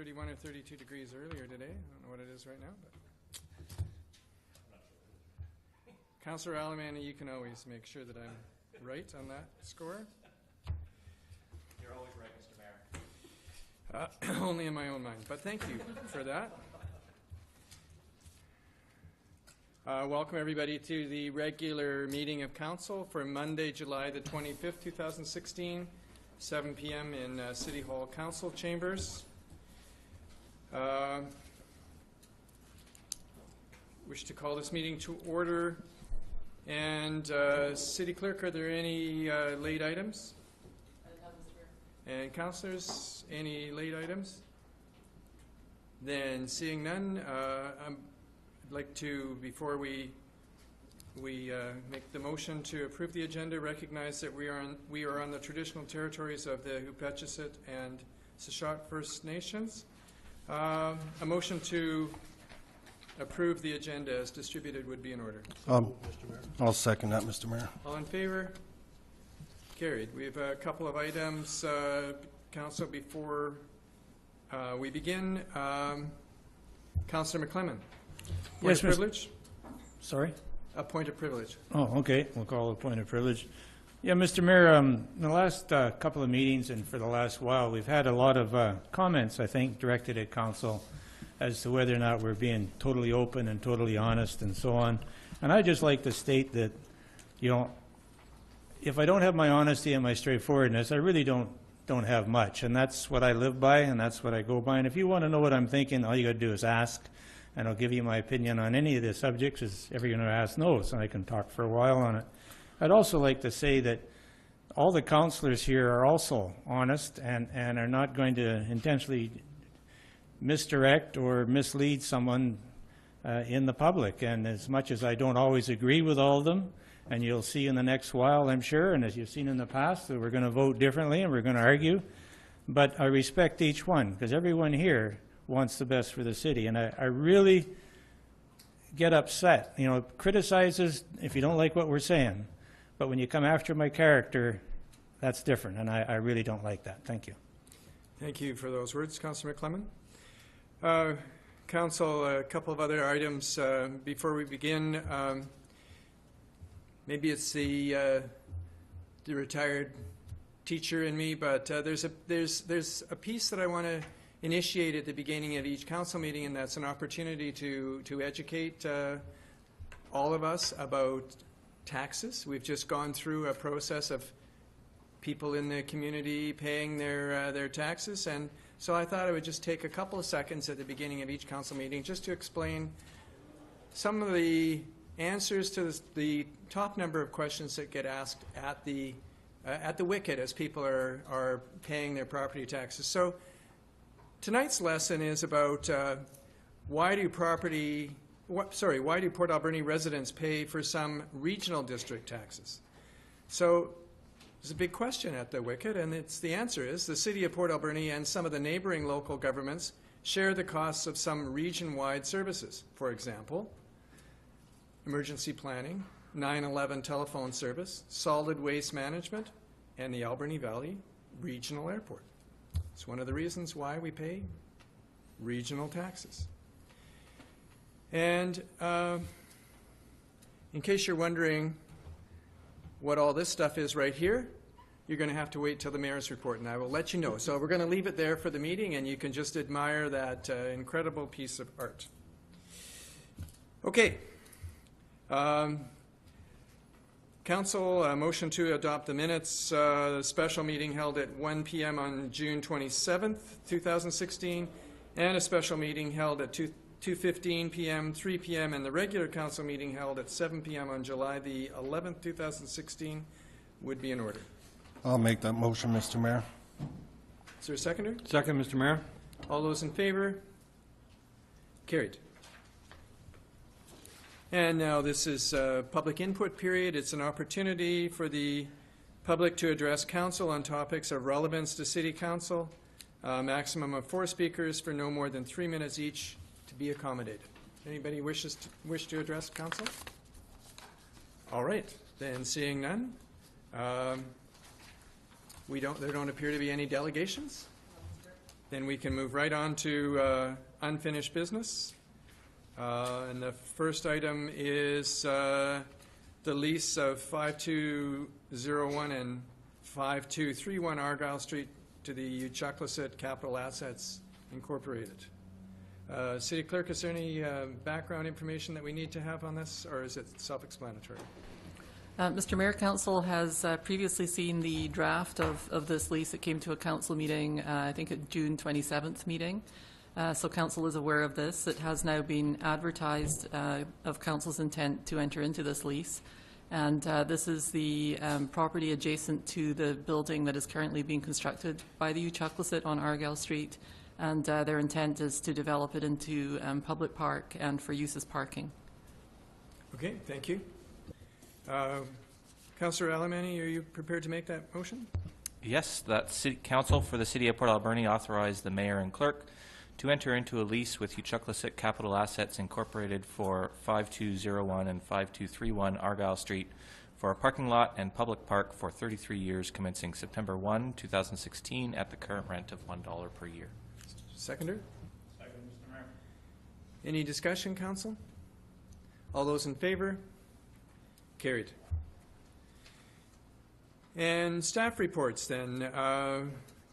31 or 32 degrees earlier today. I don't know what it is right now, but Councillor Alemany, you can always make sure that I'm right on that score. You're always right, Mr. Mayor. Only in my own mind, but thank you for that. Welcome everybody to the regular meeting of Council for Monday, July the 25th, 2016, 7 p.m. in City Hall Council Chambers. Wish to call this meeting to order. And City Clerk, are there any late items? And councillors, any late items? Then seeing none, I'd like to, before we make the motion to approve the agenda, recognize that we are on the traditional territories of the Hupetchesut and Sechot First Nations. A motion to approve the agenda as distributed would be in order. I'll second that, Mr. Mayor. All in favor? Carried. We have a couple of items, Council, before we begin. Councillor McClellan. Point of privilege? Sorry? A point of privilege. Oh, okay. We'll call it a point of privilege. Yeah, Mr. Mayor, in the last couple of meetings and for the last while, we've had a lot of comments, I think, directed at Council as to whether or not we're being totally open and totally honest and so on. And I'd just like to state that, you know, if I don't have my honesty and my straightforwardness, I really don't have much. And that's what I live by, and that's what I go by. And if you want to know what I'm thinking, all you got to do is ask, and I'll give you my opinion on any of the subjects, as everyone who asks knows, and I can talk for a while on it. I'd also like to say that all the councillors here are also honest and are not going to intentionally misdirect or mislead someone in the public. And as much as I don't always agree with all of them, and you'll see in the next while, I'm sure, and as you've seen in the past, that we're going to vote differently and we're going to argue, but I respect each one, because everyone here wants the best for the city. And I really get upset, you know, criticizes if you don't like what we're saying, but when you come after my character, that's different, and I really don't like that. Thank you. Thank you for those words, Councillor McClellan. Council, a couple of other items before we begin. Maybe it's the retired teacher in me, but there's a piece that I want to initiate at the beginning of each council meeting, and that's an opportunity to educate all of us about taxes. We've just gone through a process of people in the community paying their taxes, and so I thought I would just take a couple of seconds at the beginning of each council meeting just to explain some of the answers to the top number of questions that get asked at the wicket as people are paying their property taxes. So tonight's lesson is about why do Port Alberni residents pay for some regional district taxes? So there's a big question at the wicket, and the answer is the City of Port Alberni and some of the neighboring local governments share the costs of some region-wide services. For example, emergency planning, 911 telephone service, solid waste management, and the Alberni Valley Regional Airport. It's one of the reasons why we pay regional taxes. And in case you're wondering what all this stuff is right here, you're going to have to wait till the mayor's report, and I will let you know. So we're going to leave it there for the meeting, and you can just admire that incredible piece of art. Okay. Council, motion to adopt the minutes. The special meeting held at 1 p.m. on June 27th, 2016, and a special meeting held at 2:15 p.m., 3 p.m., and the regular council meeting held at 7 p.m. on July the 11th, 2016 would be in order. I'll make that motion, Mr. Mayor. Is there a seconder? Second, Mr. Mayor. All those in favor? Carried. And now this is a public input period. It's an opportunity for the public to address council on topics of relevance to City Council. Maximum of 4 speakers for no more than 3 minutes each to be accommodated. Anybody wish to address council? All right, then seeing none. There don't appear to be any delegations. Then we can move right on to unfinished business. And the first item is the lease of 5201 and 5231 Argyle Street to the Uchuklassit Capital Assets Incorporated. City Clerk, is there any background information that we need to have on this, or is it self-explanatory? Mr. Mayor, Council has previously seen the draft of this lease. It came to a Council meeting, I think at June 27th meeting. So Council is aware of this. It has now been advertised of Council's intent to enter into this lease. And this is the property adjacent to the building that is currently being constructed by the Uchuklassit on Argyle Street. And their intent is to develop it into public park and for use as parking. Okay, thank you. Councillor Alberni, are you prepared to make that motion? Yes, that City Council for the City of Port Alberni authorized the Mayor and Clerk to enter into a lease with Uchuklassit Capital Assets Incorporated for 5201 and 5231 Argyle Street for a parking lot and public park for 33 years commencing September 1, 2016 at the current rent of $1 per year. Seconder? Second, Mr. Mayor. Any discussion, Council? All those in favor? Carried. And staff reports then.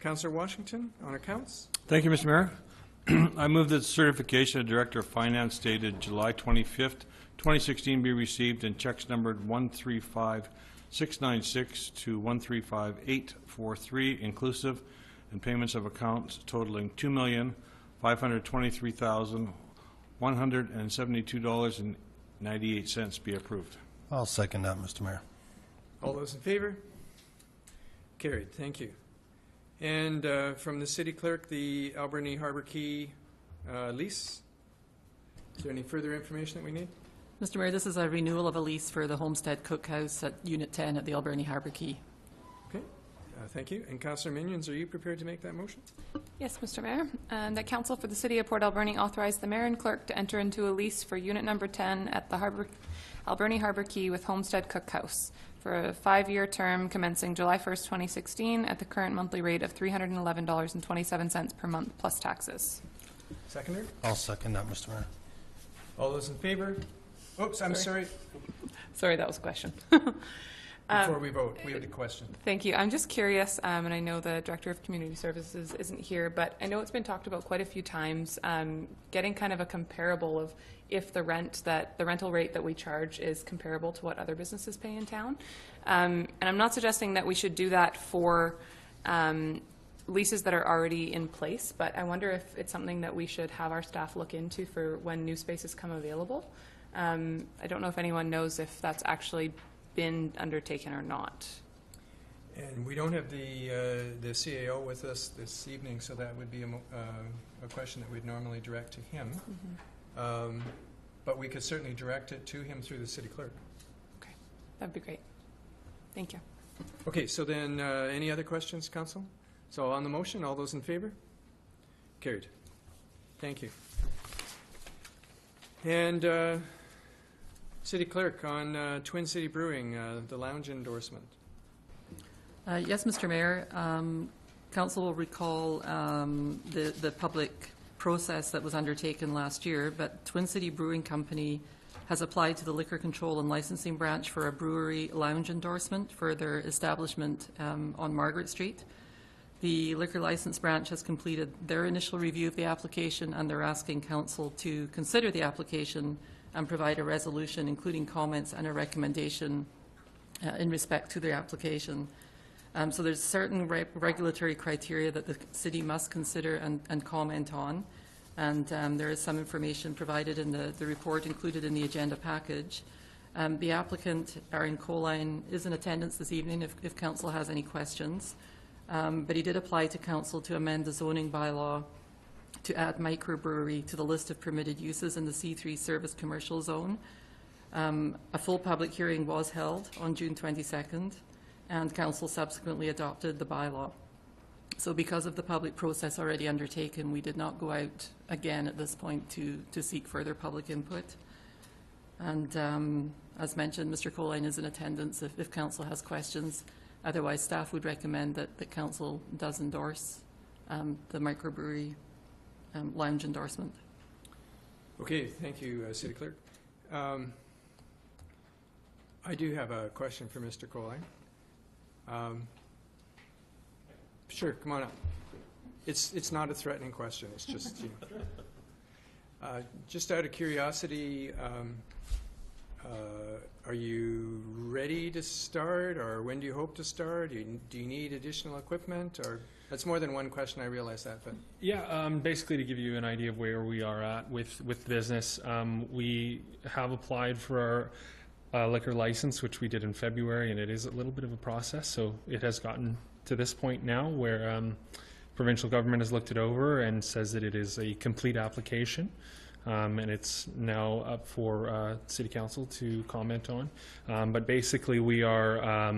Councillor Washington on accounts. Thank you, Mr. Mayor. I move that the certification of Director of Finance dated July 25th, 2016 be received and checks numbered 135696 to 135843 inclusive and payments of accounts totaling $2,523,172.98 be approved. I'll second that, Mr. Mayor. All those in favor? Carried. Thank you. And from the City Clerk, the Alberni Harbour Quay lease. Is there any further information that we need? Mr. Mayor, this is a renewal of a lease for the Homestead Cookhouse at Unit 10 at the Alberni Harbour Quay. Okay. Thank you. And Councillor Minions, are you prepared to make that motion? Yes, Mr. Mayor. And that Council for the City of Port Alberni authorized the Mayor and Clerk to enter into a lease for Unit number 10 at the Alberni Harbour Quay with Homestead Cookhouse for a 5-year term commencing July 1st, 2016 at the current monthly rate of $311.27 per month plus taxes. Seconder? I'll second that, Mr. Mayor. All those in favor? Oops, I'm sorry. Sorry, that was a question. Before we vote, we have a question. Thank you. I'm just curious, and I know the Director of Community Services isn't here, but I know it's been talked about quite a few times, getting kind of a comparable of if the rental rate that we charge is comparable to what other businesses pay in town. And I'm not suggesting that we should do that for leases that are already in place, but I wonder if it's something that we should have our staff look into for when new spaces come available. I don't know if anyone knows if that's actually been undertaken or not. And we don't have the CAO with us this evening, so that would be a question that we'd normally direct to him. Mm-hmm. But we could certainly direct it to him through the City Clerk. Okay, that'd be great. Thank you. Okay, so then any other questions, Council? So on the motion, all those in favor? Carried. Thank you. And City Clerk, on Twin City Brewing, the lounge endorsement. Yes, Mr. Mayor. Council will recall the public process that was undertaken last year, but Twin City Brewing Company has applied to the Liquor Control and Licensing Branch for a brewery lounge endorsement for their establishment on Margaret Street. The Liquor License Branch has completed their initial review of the application, and they're asking Council to consider the application and provide a resolution, including comments and a recommendation in respect to the application. So there's certain regulatory criteria that the City must consider and comment on, and there is some information provided in the report included in the agenda package. The applicant, Aaron Coline, is in attendance this evening if Council has any questions, but he did apply to Council to amend the zoning bylaw to add microbrewery to the list of permitted uses in the C3 service commercial zone. A full public hearing was held on June 22nd, and Council subsequently adopted the bylaw. So because of the public process already undertaken, we did not go out again at this point to seek further public input. And as mentioned, Mr. Coline is in attendance if Council has questions. Otherwise, staff would recommend that Council does endorse the microbrewery lounge endorsement. Okay, thank you, City Clerk. I do have a question for Mr. Colling. Sure, come on up. It's not a threatening question, it's just, you know. Just out of curiosity, are you ready to start, or when do you hope to start? Do you need additional equipment, or that's more than one question, I realize that, but Yeah, basically to give you an idea of where we are at with business, we have applied for our liquor license, which we did in February, and it is a little bit of a process. So it has gotten to this point now where provincial government has looked it over and says that it is a complete application. And it's now up for City Council to comment on. But basically we are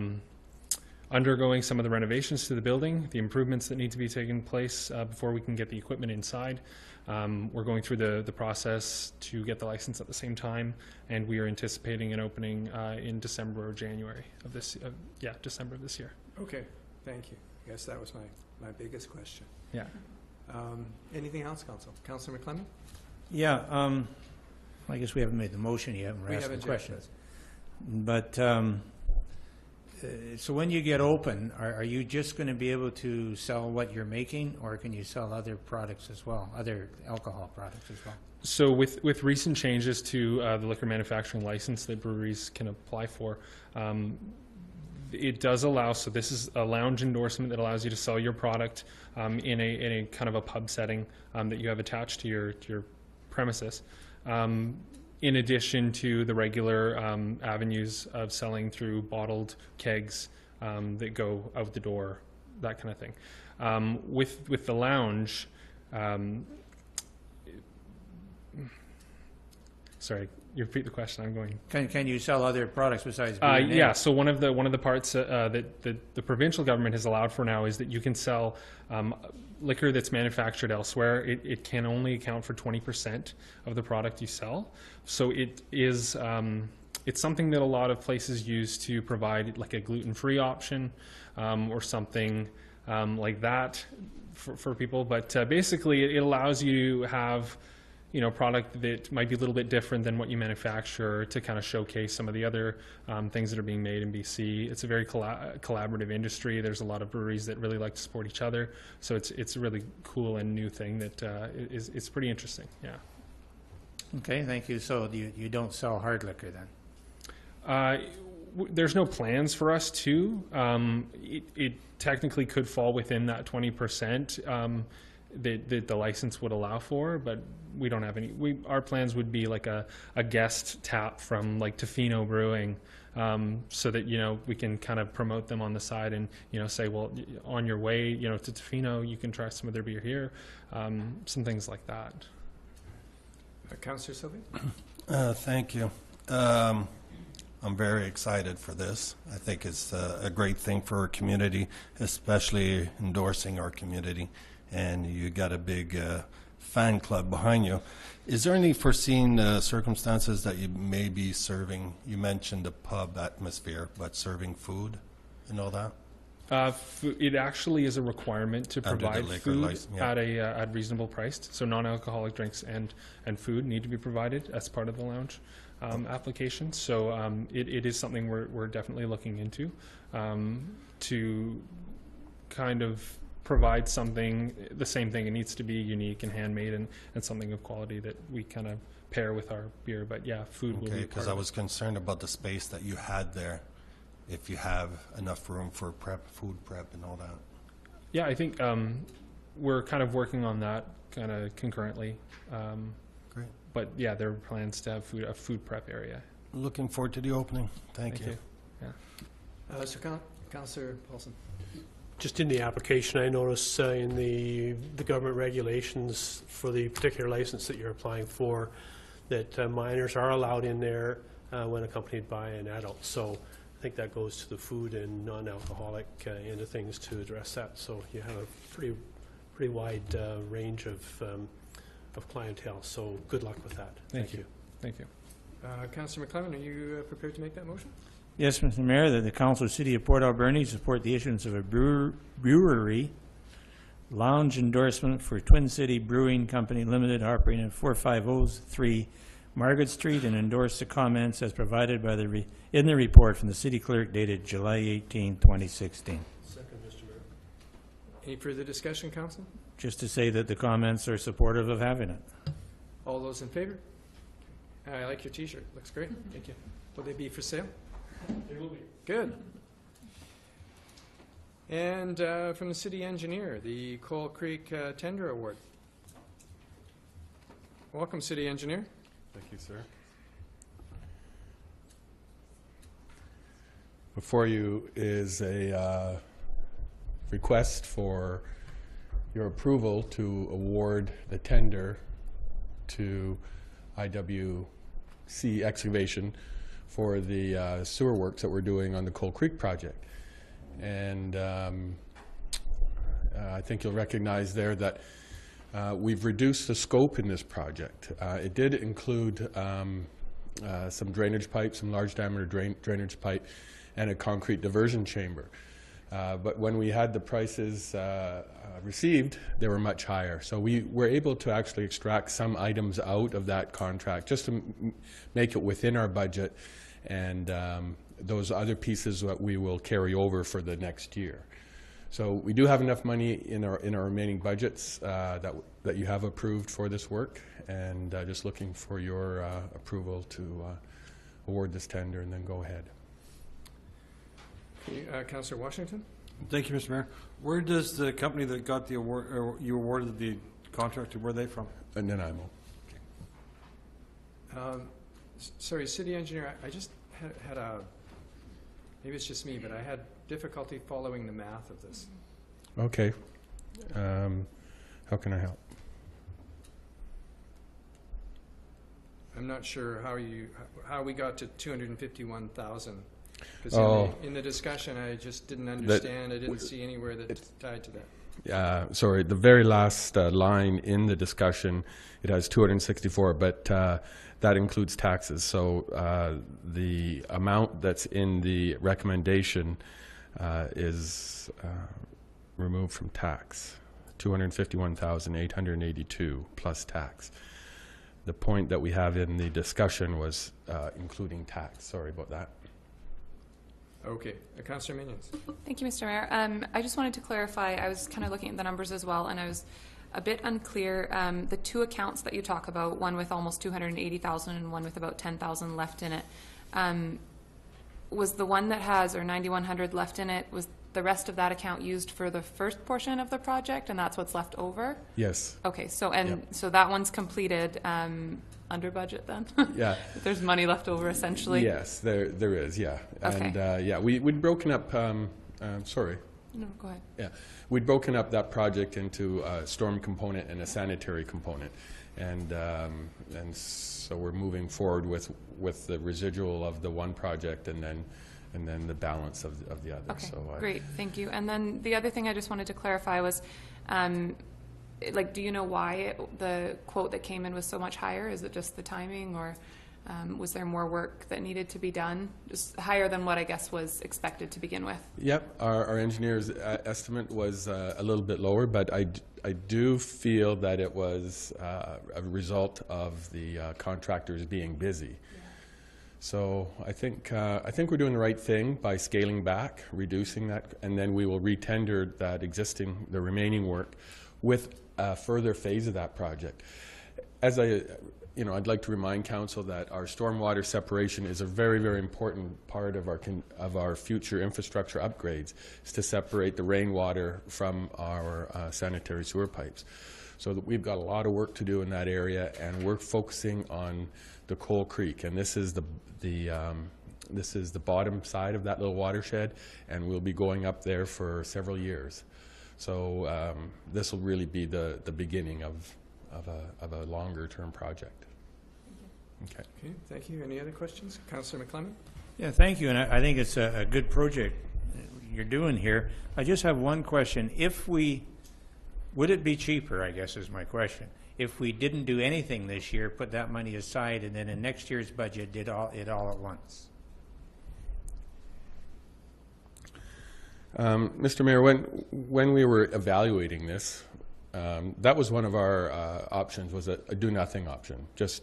undergoing some of the renovations to the building, the improvements that need to be taken place before we can get the equipment inside. We're going through the process to get the license at the same time, and we are anticipating an opening in December or January of this, December of this year. okay, thank you. I guess that was my biggest question. Yeah. Anything else, Council? Councilor McClellan? Yeah, I guess we haven't made the motion yet, and we're We asking haven't yet, questions. But, so when you get open, are you just going to be able to sell what you're making, or can you sell other products as well, other alcohol products as well? So with recent changes to the liquor manufacturing license that breweries can apply for, it does allow, so this is a lounge endorsement that allows you to sell your product in a kind of a pub setting that you have attached to your premises, in addition to the regular avenues of selling through bottled kegs that go out the door, that kind of thing. With the lounge, sorry, you repeat the question. I'm going. Can you sell other products besides beer and ale? Yeah. So one of the parts that the provincial government has allowed for now is that you can sell liquor that's manufactured elsewhere. It can only account for 20% of the product you sell. So it is it's something that a lot of places use to provide like a gluten-free option or something like that for people. But basically, it allows you to have product that might be a little bit different than what you manufacture to kind of showcase some of the other things that are being made in BC. It's a very collaborative industry. There's a lot of breweries that really like to support each other. So it's a really cool and new thing that it's pretty interesting. Yeah. Okay, thank you. So you don't sell hard liquor then? There's no plans for us to. It technically could fall within that 20%. That the license would allow for, but we don't have any. Our plans would be like a guest tap from like Tofino Brewing, so that we can kind of promote them on the side and say, well, on your way to Tofino, you can try some of their beer here, some things like that. Councillor Sylvie? Thank you. I'm very excited for this. I think it's a great thing for our community, especially endorsing our community. And you got a big fan club behind you. Is there any foreseen circumstances that you may be serving? You mentioned the pub atmosphere, but serving food and all that? It actually is a requirement to Under the provide liquor food license, yeah. at reasonable price. So non-alcoholic drinks and food need to be provided as part of the lounge application. So it is something we're definitely looking into to kind of provide something, the same thing. It needs to be unique and handmade and something of quality that we kind of pair with our beer. But yeah, food will be Okay, part because of I it. was concerned about the space that you had there, if you have enough room for food prep and all that. Yeah, I think we're kind of working on that kind of concurrently. Great. But yeah, there are plans to have a food prep area. Looking forward to the opening. Thank you. Yeah. So Councillor Paulson? Just in the application, I noticed in the government regulations for the particular license that you're applying for, that minors are allowed in there when accompanied by an adult. So I think that goes to the food and non-alcoholic end of things to address that. So you have a pretty wide range of clientele. So good luck with that. Thank you. Thank you. Councillor McClellan, are you prepared to make that motion? Yes, Mr. Mayor, that the Council of the City of Port Alberni support the issuance of a brewery lounge endorsement for Twin City Brewing Company Limited operating at 4503 Margaret Street, and endorse the comments as provided by in the report from the city clerk dated July 18, 2016. Second, Mr. Mayor. Any further discussion, council? Just to say that the comments are supportive of having it. All those in favor? I like your T-shirt. Looks great. Thank you. Will they be for sale? They will be. Good. And from the city engineer, the Coal Creek Tender Award. Welcome, city engineer. Thank you, sir. Before you is a request for your approval to award the tender to IWC Excavation for the sewer works that we're doing on the Coal Creek project. And I think you'll recognize there that we've reduced the scope in this project. It did include some drainage pipe, some large diameter drainage pipe, and a concrete diversion chamber. But when we had the prices received, they were much higher. So we were able to actually extract some items out of that contract just to make it within our budget, and those other pieces that we will carry over for the next year. So we do have enough money in our remaining budgets that you have approved for this work, and just looking for your approval to award this tender and then go ahead. Councillor Washington? Thank you, Mr. Mayor. Where does the company that got the award, or you awarded the contract to, where are they from? Nanaimo. Sorry, city engineer, I just had a, maybe it's just me, but I had difficulty following the math of this. Okay. How can I help? I'm not sure how we got to 251,000. Oh. In the discussion, I just didn't understand. I didn't see anywhere that's tied to that. Sorry, the very last line in the discussion, it has 264, but that includes taxes. So the amount that's in the recommendation is removed from tax, 251,882 plus tax. The point that we have in the discussion was including tax. Sorry about that. Okay. Councillor Minions. Thank you, Mr. Mayor. I just wanted to clarify, I was kind of looking at the numbers as well, and I was a bit unclear. The two accounts that you talk about, one with almost 280,000 and one with about 10,000 left in it, was the one that has, or 9,100 left in it, was the rest of that account used for the first portion of the project, and that's what's left over? Yes. Okay, so Yep. so that one's completed under budget then? Yeah. There's money left over essentially? Yes, there is, yeah. Okay. And yeah, we'd broken up, sorry. No, go ahead. Yeah, we'd broken up that project into a storm component and a sanitary component, and so we're moving forward with the residual of the one project, and then the balance of the other. Okay, so, great, thank you. And then the other thing I just wanted to clarify was, like, do you know why the quote that came in was so much higher? Is it just the timing, or was there more work that needed to be done? Just higher than what I guess was expected to begin with. Yep, our engineer's estimate was a little bit lower, but I do feel that it was a result of the contractors being busy. Yeah. So I think we're doing the right thing by scaling back, reducing that, and then we will retender the remaining work with a further phase of that project. As I'd like to remind council that our stormwater separation is a very, very important part of our future infrastructure upgrades, is to separate the rainwater from our sanitary sewer pipes. So that we've got a lot of work to do in that area, and we're focusing on the Coal Creek, and this is the bottom side of that little watershed, and we'll be going up there for several years. So this will really be the beginning of a longer-term project. Okay. Okay, thank you. Any other questions? Councillor McClellan? Yeah, thank you, and I think it's a good project you're doing here. I just have one question. Would it be cheaper, I guess is my question, if we didn't do anything this year, put that money aside, and then in next year's budget did it all at once? Mr. Mayor, when we were evaluating this, that was one of our options, was a do-nothing option. Just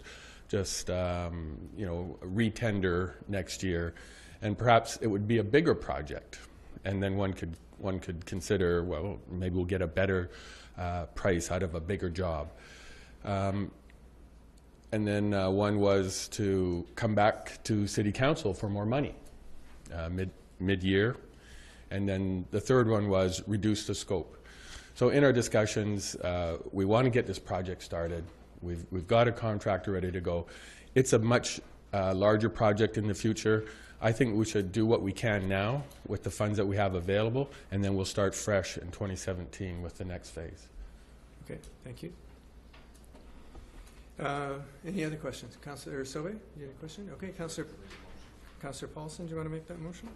you know, retender next year, and perhaps it would be a bigger project, and then one could consider, well, maybe we'll get a better price out of a bigger job. And then one was to come back to City Council for more money mid-year. And then the third one was reduce the scope. So in our discussions, we want to get this project started. We've got a contractor ready to go. It's a much larger project in the future. I think we should do what we can now with the funds that we have available, and then we'll start fresh in 2017 with the next phase. Okay, thank you. Any other questions? Councillor Sauvé, you have a question? Okay, Councillor Paulson, do you want to make that motion?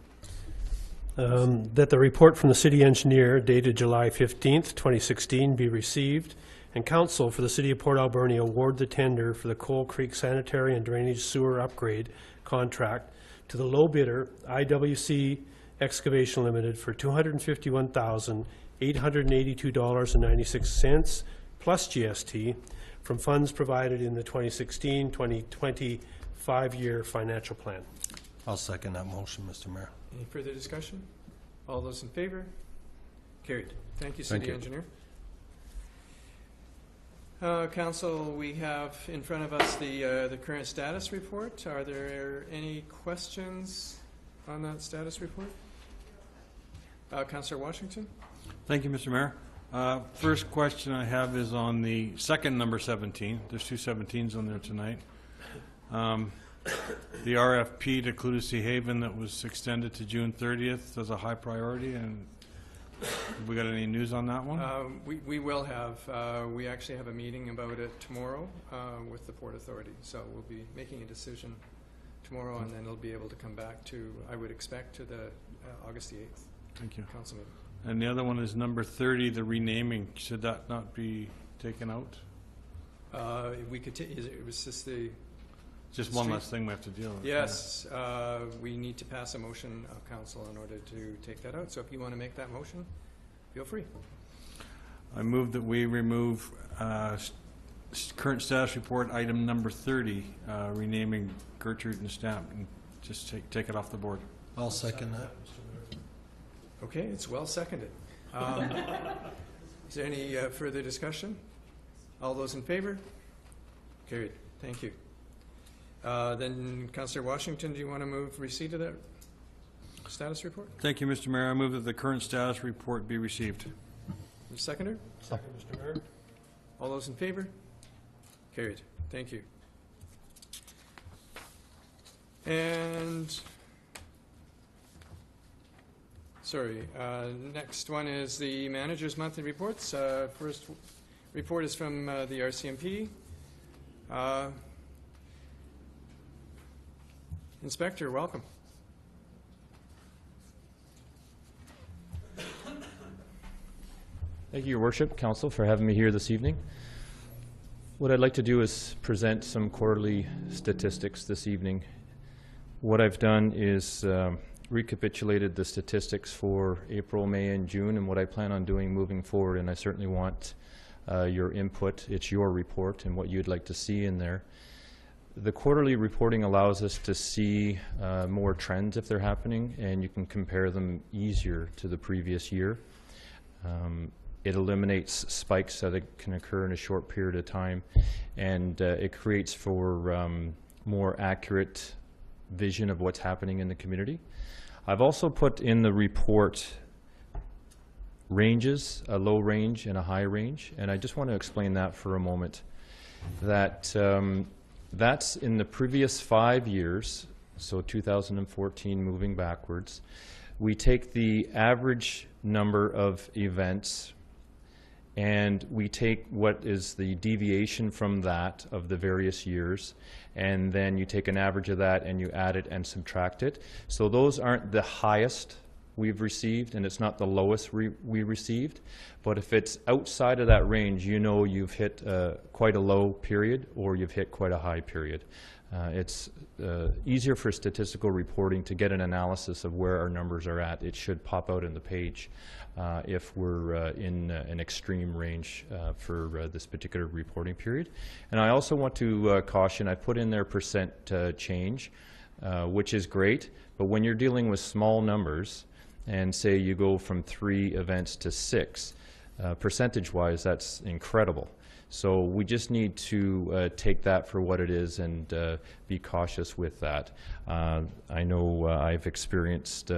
That the report from the city engineer dated July 15th, 2016 be received, and council for the city of Port Alberni award the tender for the Coal Creek sanitary and drainage sewer upgrade contract to the low bidder, IWC Excavation Limited, for $251,882.96 plus GST from funds provided in the 2016-2020 5-year financial plan. I'll second that motion, Mr. Mayor. Any further discussion? All those in favor? Carried. Thank you, Thank City you. Engineer. Council, we have in front of us the current status report. Are there any questions on that status report? Councillor Washington? Thank you, Mr. Mayor. First question I have is on the second number 17. There's two 17s on there tonight. The RFP to Clutha Haven that was extended to June 30th as a high priority, and have we got any news on that one? We will have. We actually have a meeting about it tomorrow with the Port Authority. So we'll be making a decision tomorrow, and then it'll be able to come back to, I would expect, to the August the 8th Thank you. council meeting. And the other one is number 30, the renaming. Should that not be taken out? We could. It was just the. Just one less thing we have to deal with. Yes, we need to pass a motion of council in order to take that out. So if you want to make that motion, feel free. I move that we remove current status report item number 30, renaming Gertrude and Stamp, and just take it off the board. I'll second that. Okay, it's well seconded. Is there any further discussion? All those in favor? Carried. Thank you. Then, Councillor Washington, do you want to move receipt of that status report? Thank you, Mr. Mayor. I move that the current status report be received. Seconder? Second, Mr. Mayor. All those in favor? Carried. Thank you. And, sorry, next one is the manager's monthly reports. First report is from the RCMP. Inspector, welcome. Thank you, Your Worship, Council, for having me here this evening. What I'd like to do is present some quarterly statistics this evening. What I've done is recapitulated the statistics for April, May, and June, and what I plan on doing moving forward, and I certainly want your input. It's your report and what you'd like to see in there. The quarterly reporting allows us to see more trends if they're happening, and you can compare them easier to the previous year. It eliminates spikes that can occur in a short period of time, and it creates for more accurate vision of what's happening in the community. I've also put in the report ranges, a low range and a high range, and I just want to explain that for a moment. That that's in the previous 5 years, so 2014 moving backwards. We take the average number of events and we take what is the deviation from that of the various years, and then you take an average of that and you add it and subtract it. So those aren't the highest we've received, and it's not the lowest we received. But if it's outside of that range, you know you've hit quite a low period or you've hit quite a high period. It's easier for statistical reporting to get an analysis of where our numbers are at. It should pop out in the page if we're in an extreme range for this particular reporting period. And I also want to caution, I put in there percent change, which is great, but when you're dealing with small numbers, and say you go from 3 events to 6, percentage-wise, that's incredible. So we just need to take that for what it is and be cautious with that. I know I've experienced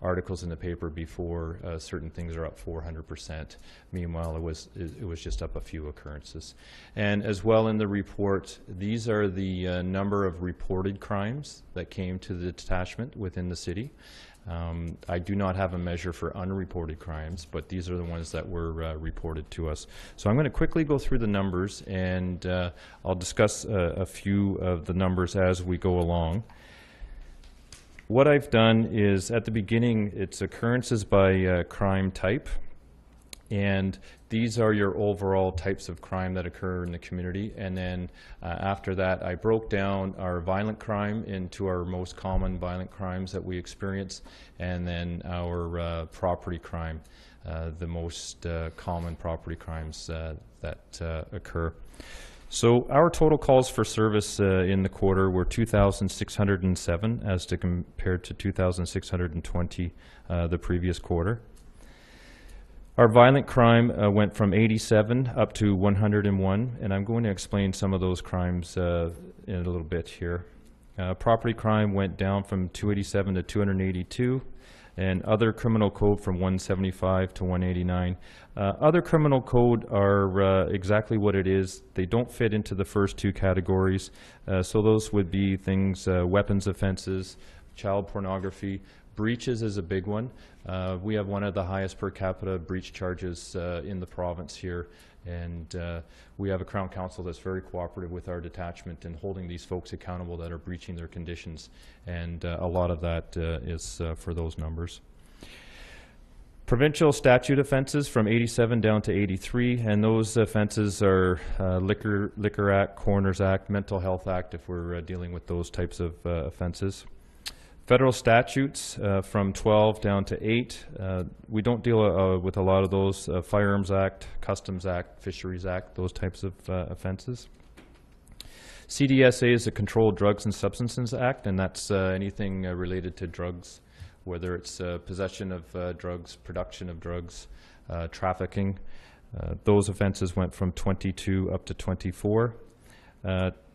articles in the paper before, certain things are up 400%. Meanwhile, it was just up a few occurrences. And as well in the report, these are the number of reported crimes that came to the detachment within the city. I do not have a measure for unreported crimes, but these are the ones that were reported to us. So I'm going to quickly go through the numbers, and I'll discuss a few of the numbers as we go along. What I've done is, at the beginning, it's occurrences by crime type, and these are your overall types of crime that occur in the community. And then after that, I broke down our violent crime into our most common violent crimes that we experience, and then our property crime, the most common property crimes that occur. So our total calls for service in the quarter were 2,607 as to compared to 2,620 the previous quarter. Our violent crime went from 87 up to 101, and I'm going to explain some of those crimes in a little bit here. Property crime went down from 287 to 282, and other criminal code from 175 to 189. Other criminal code are exactly what it is. They don't fit into the first 2 categories, so those would be things, weapons offenses, child pornography. Breaches is a big one. We have one of the highest per capita breach charges in the province here, and we have a Crown Council that's very cooperative with our detachment in holding these folks accountable that are breaching their conditions, and a lot of that is for those numbers. Provincial statute offenses from 87 down to 83, and those offenses are Liquor Act, Coroner's Act, Mental Health Act if we're dealing with those types of offenses. Federal statutes from 12 down to 8. We don't deal with a lot of those. Firearms Act, Customs Act, Fisheries Act, those types of offenses. CDSA is the Controlled Drugs and Substances Act, and that's anything related to drugs, whether it's possession of drugs, production of drugs, trafficking. Those offenses went from 22 up to 24.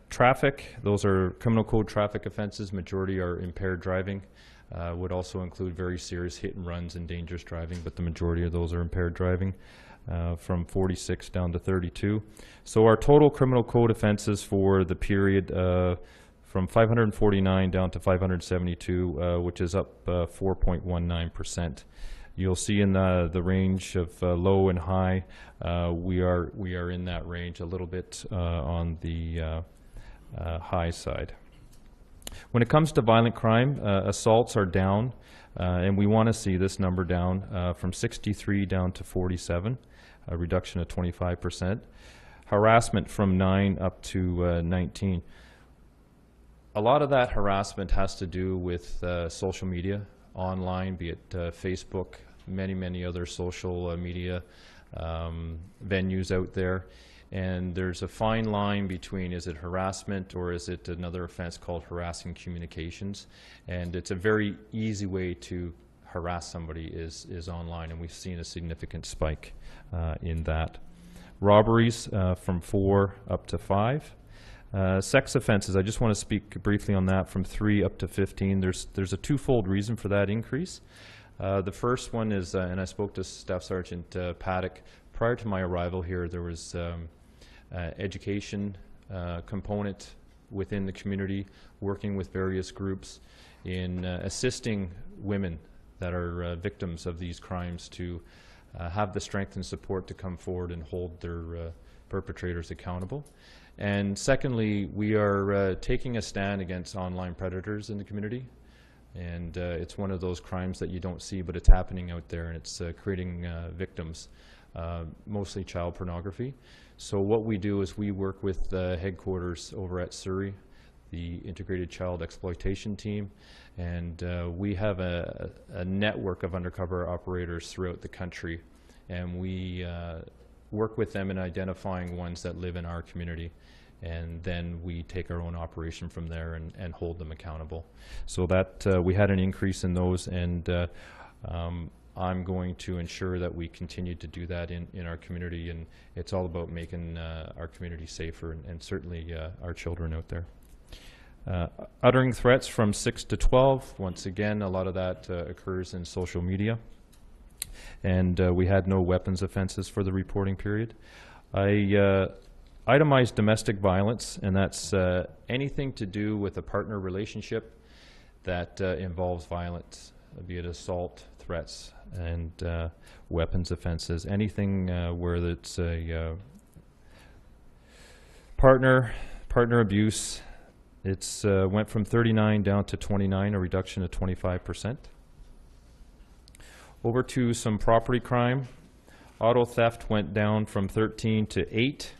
Traffic, those are criminal code traffic offenses. Majority are impaired driving. Would also include very serious hit and runs and dangerous driving, but the majority of those are impaired driving, from 46 down to 32. So our total criminal code offenses for the period from 549 down to 572, which is up 4.19%. You'll see in the range of low and high, we are in that range, a little bit on the high side. When it comes to violent crime, assaults are down, and we want to see this number down from 63 down to 47, a reduction of 25%. Harassment from 9 up to 19. A lot of that harassment has to do with social media, online, be it Facebook, many other social media venues out there. And there's a fine line between, is it harassment or is it another offense called harassing communications? And it's a very easy way to harass somebody is online, and we've seen a significant spike in that. Robberies from 4 up to 5. Sex offenses, I just want to speak briefly on that, from 3 up to 15. There's a twofold reason for that increase. The first one is, and I spoke to Staff Sergeant Paddock, prior to my arrival here, there was education component within the community, working with various groups in assisting women that are victims of these crimes to have the strength and support to come forward and hold their perpetrators accountable. And secondly, we are taking a stand against online predators in the community. And it's one of those crimes that you don't see, but it's happening out there, and it's creating victims, mostly child pornography. So what we do is we work with headquarters over at Surrey, the Integrated Child Exploitation Team, and we have a network of undercover operators throughout the country, and we work with them in identifying ones that live in our community, and then we take our own operation from there and hold them accountable. So that we had an increase in those, and I'm going to ensure that we continue to do that in our community, and it's all about making our community safer, and certainly our children out there. Uttering threats from 6 to 12, once again, a lot of that occurs in social media, and we had no weapons offenses for the reporting period. Itemized domestic violence, and that's anything to do with a partner relationship that involves violence, be it assault, threats, and weapons offenses. Anything where it's a partner abuse. It's went from 39 down to 29, a reduction of 25%. Over to some property crime. Auto theft went down from 13 to 8.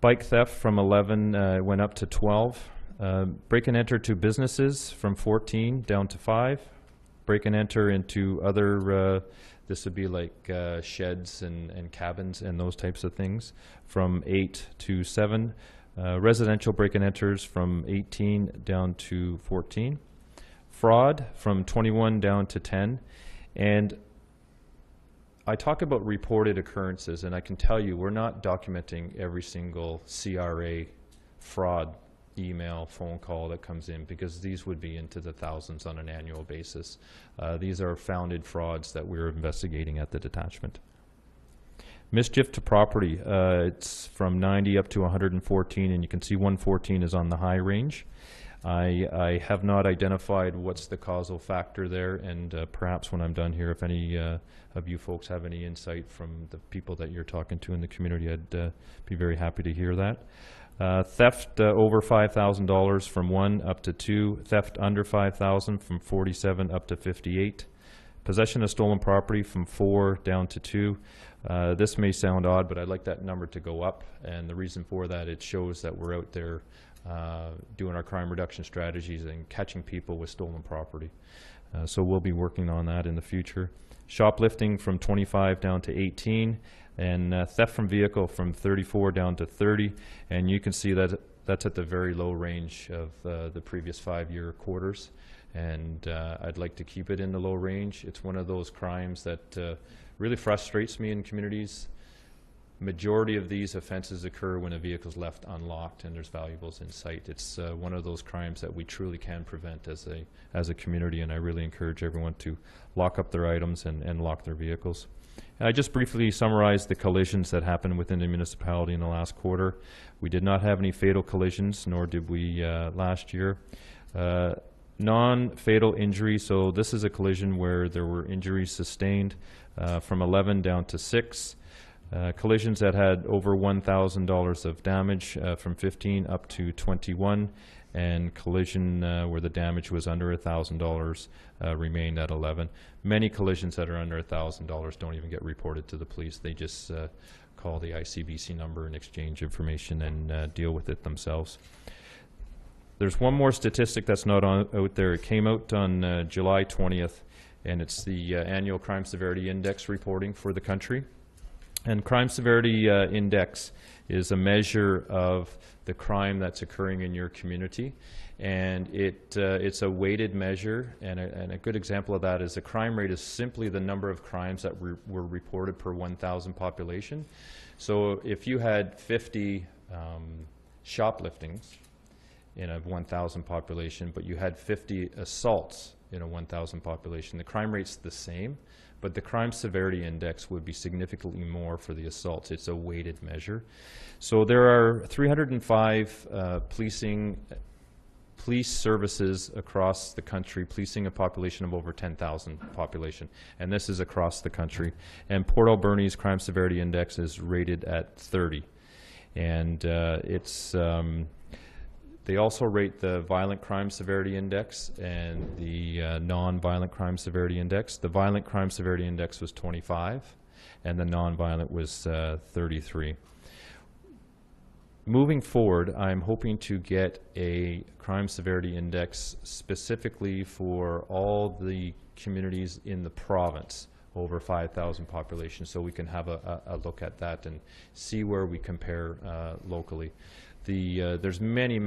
Bike theft from 11 went up to 12. Break and enter to businesses from 14 down to 5. Break and enter into other, this would be like sheds and cabins and those types of things, from 8 to 7. Residential break and enters from 18 down to 14. Fraud from 21 down to 10. And I talk about reported occurrences, and I can tell you we're not documenting every single CRA fraud email, phone call that comes in, because these would be into the thousands on an annual basis. These are founded frauds that we're investigating at the detachment. Mischief to property, it's from 90 up to 114, and you can see 114 is on the high range. I have not identified what's the causal factor there, and perhaps when I'm done here, if any of you folks have any insight from the people that you're talking to in the community, I'd be very happy to hear that. Theft over $5,000 from 1 up to 2. Theft under $5,000 from 47 up to 58. Possession of stolen property from 4 down to 2. This may sound odd, but I'd like that number to go up, and the reason for that, it shows that we're out there doing our crime reduction strategies and catching people with stolen property. So we'll be working on that in the future. Shoplifting from 25 down to 18, and theft from vehicle from 34 down to 30, and you can see that that's at the very low range of the previous 5-year quarters, and I'd like to keep it in the low range. It's one of those crimes that really frustrates me in communities. Majority of these offenses occur when a vehicle is left unlocked and there's valuables in sight. It's one of those crimes that we truly can prevent as a community, and I really encourage everyone to lock up their items and lock their vehicles. I just briefly summarized the collisions that happened within the municipality in the last quarter. We did not have any fatal collisions, nor did we last year. Non-fatal injury, so this is a collision where there were injuries sustained, from 11 down to 6. Collisions that had over $1,000 of damage, from 15 up to 21, and collision where the damage was under $1,000 remained at 11. Many collisions that are under $1,000 don't even get reported to the police. They just call the ICBC number and exchange information and deal with it themselves. There's one more statistic that's not out there. It came out on July 20th, and it's the annual crime severity index reporting for the country. And crime severity index is a measure of the crime that's occurring in your community, and it's a weighted measure, and a good example of that is the crime rate is simply the number of crimes that were reported per 1,000 population. So if you had 50 shopliftings in a 1,000 population, but you had 50 assaults in a 1,000 population, the crime rate's the same, but the crime severity index would be significantly more for the assaults. It's a weighted measure. So there are 305 police services across the country, policing a population of over 10,000 population, and this is across the country. And Port Alberni's crime severity index is rated at 30, and it's They also rate the violent crime severity index and the non-violent crime severity index. The violent crime severity index was 25, and the non-violent was 33. Moving forward, I'm hoping to get a crime severity index specifically for all the communities in the province over 5,000 population, so we can have a look at that and see where we compare locally. There's many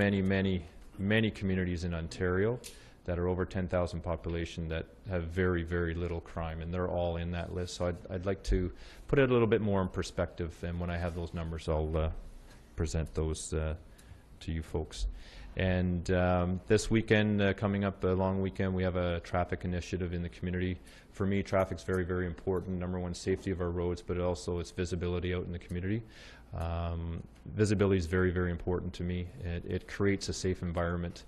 communities in Ontario that are over 10,000 population that have very, very little crime, and they're all in that list. So I'd like to put it a little bit more in perspective, and when I have those numbers, I'll present those to you folks. And this weekend, coming up, a long weekend, we have a traffic initiative in the community. For me, traffic's very, very important. Number one, safety of our roads, but also it's visibility out in the community. Visibility is very, very important to me. It creates a safe environment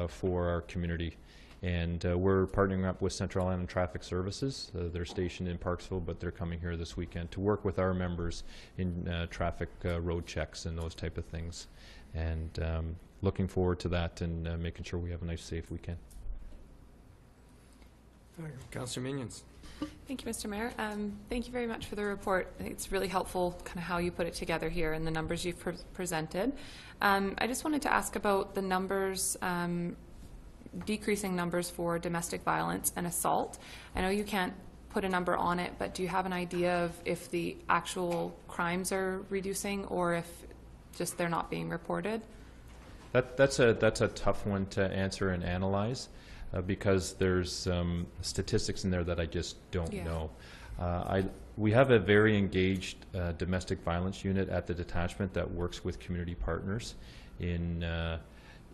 for our community. And we're partnering up with Central Island Traffic Services. They're stationed in Parksville, but they're coming here this weekend to work with our members in traffic road checks and those type of things. And looking forward to that and making sure we have a nice, safe weekend. Councillor Minions. Thank you, Mr. Mayor. Thank you very much for the report. I think it's really helpful kind of how you put it together here and the numbers you've presented. I just wanted to ask about the numbers, decreasing numbers for domestic violence and assault. I know you can't put a number on it, but do you have an idea of if the actual crimes are reducing or if just they're not being reported? That's a tough one to answer and analyze because there's statistics in there that I just don't know. We have a very engaged domestic violence unit at the detachment that works with community partners in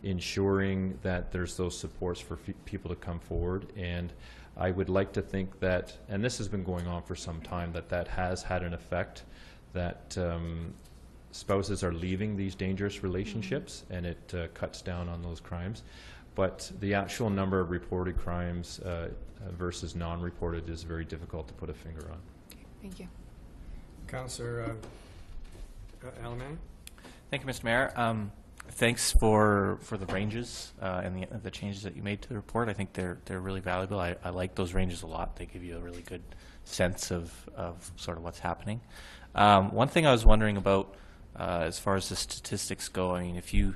ensuring that there's those supports for people to come forward. And I would like to think that, and this has been going on for some time, that has had an effect, that spouses are leaving these dangerous relationships, and it cuts down on those crimes. But the actual number of reported crimes versus non-reported is very difficult to put a finger on. Okay, thank you. Councillor Alberni. Thank you, Mr. Mayor. Thanks for the ranges and the changes that you made to the report. I think they're really valuable. I like those ranges a lot. They give you a really good sense of sort of what's happening. One thing I was wondering about as far as the statistics go, I mean, if you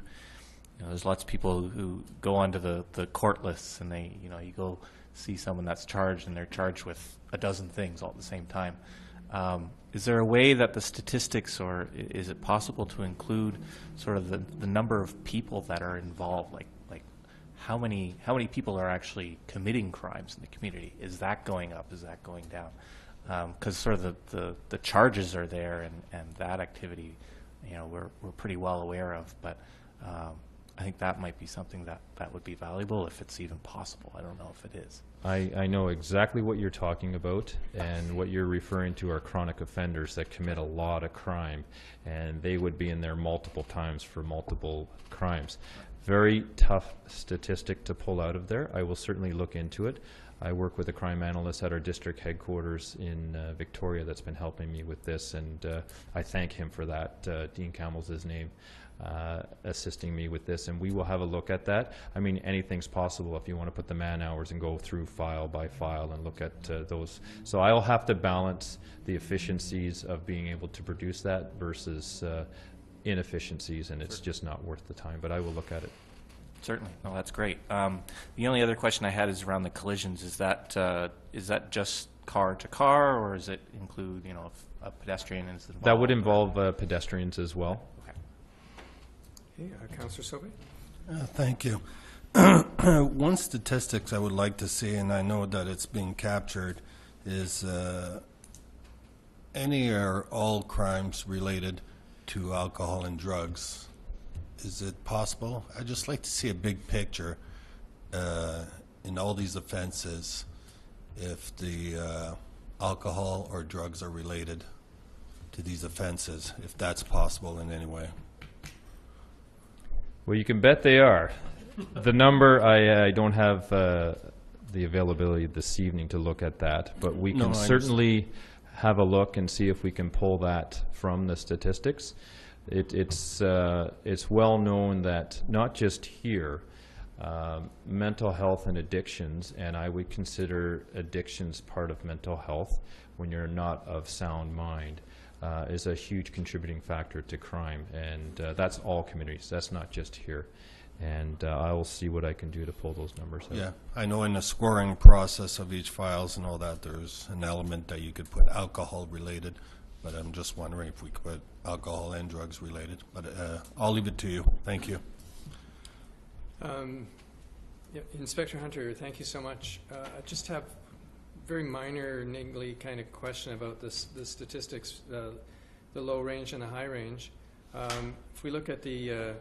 know, there's lots of people who go onto the court lists and they, you know, you go see someone that's charged and they're charged with a dozen things all at the same time. Is there a way that the statistics, or is it possible to include sort of the number of people that are involved, like how many people are actually committing crimes in the community? Is that going up? Is that going down? Because sort of the charges are there, and that activity, you know, we're pretty well aware of, but I think that might be something that would be valuable if it's even possible. I don't know if it is. I know exactly what you're talking about, and what you're referring to are chronic offenders that commit a lot of crime, and they would be in there multiple times for multiple crimes. Very tough statistic to pull out of there. I will certainly look into it. I work with a crime analyst at our district headquarters in Victoria that's been helping me with this, and I thank him for that. Dean Campbell's his name. Assisting me with this, and we will have a look at that. I mean, anything's possible if you want to put the man hours and go through file by file and look at those. So I'll have to balance the efficiencies of being able to produce that versus inefficiencies, and it's just not worth the time, but I will look at it. Certainly. No, that's great. The only other question I had is around the collisions. Is that just car to car, or does it include, you know, if a pedestrian is involved? That would involve pedestrians as well. Okay, Councillor Sobey. Thank you. One statistics I would like to see, and I know that it's being captured, is any or all crimes related to alcohol and drugs. Is it possible? I'd just like to see a big picture in all these offenses if the alcohol or drugs are related to these offenses, if that's possible in any way. Well, you can bet they are. The number, I don't have the availability this evening to look at that, but we can certainly have a look and see if we can pull that from the statistics. It's well known that not just here, mental health and addictions, and I would consider addictions part of mental health when you're not of sound mind, is a huge contributing factor to crime, and that's all communities. That's not just here. And I will see what I can do to pull those numbers out. Yeah, I know in the scoring process of each files and all that, there's an element that you could put alcohol related, but I'm just wondering if we could put alcohol and drugs related. But I'll leave it to you. Thank you. Yeah, Inspector Hunter, thank you so much. I just have very minor, niggly kind of question about the statistics, the low range and the high range. If we look at the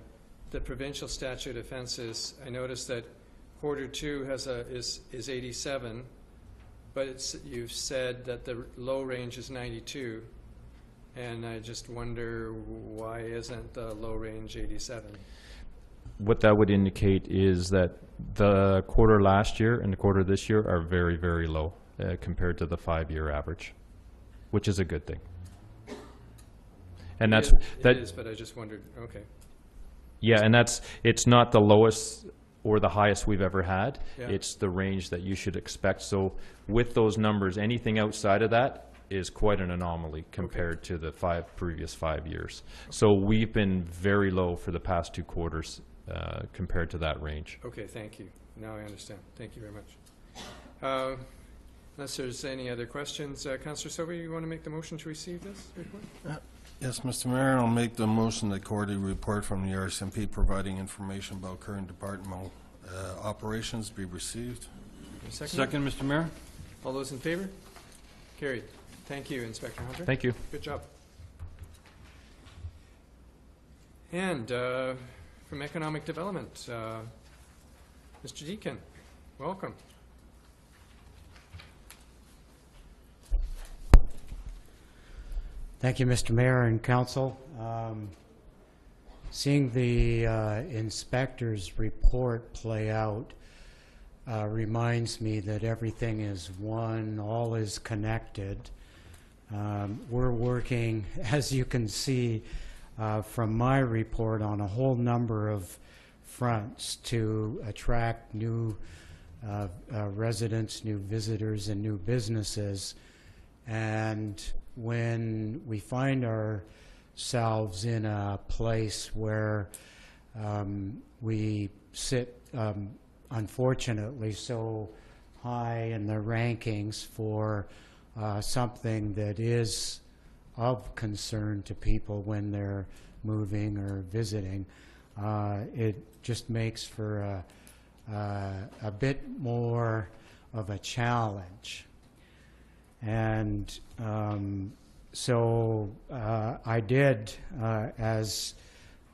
provincial statute offenses, I noticed that quarter 2 is 87, but you've said that the low range is 92, and I just wonder why isn't the low range 87? What that would indicate is that the quarter last year and the quarter this year are very, very low compared to the 5-year average, which is a good thing. And that's it is, but I just wondered. Okay. Yeah, and it's not the lowest or the highest we've ever had. Yeah. It's the range that you should expect. So with those numbers, anything outside of that is quite an anomaly compared to the previous 5 years. So we've been very low for the past 2 quarters compared to that range. Okay, thank you. Now I understand. Thank you very much. Unless there's any other questions, Councillor Sobey, you want to make the motion to receive this report? Yes, Mr. Mayor, I'll make the motion that quarterly report from the RCMP providing information about current departmental operations be received. Second, Mr. Mayor. All those in favor? Carried. Thank you, Inspector Hunter. Thank you. Good job. And from Economic Development, Mr. Deakin, welcome. Thank you, Mr. Mayor and Council. Seeing the inspector's report play out reminds me that everything is one, all is connected. We're working, as you can see from my report, on a whole number of fronts to attract new residents, new visitors, and new businesses. And when we find ourselves in a place where we sit, unfortunately, so high in the rankings for something that is of concern to people when they're moving or visiting, it just makes for a bit more of a challenge. And so I did, as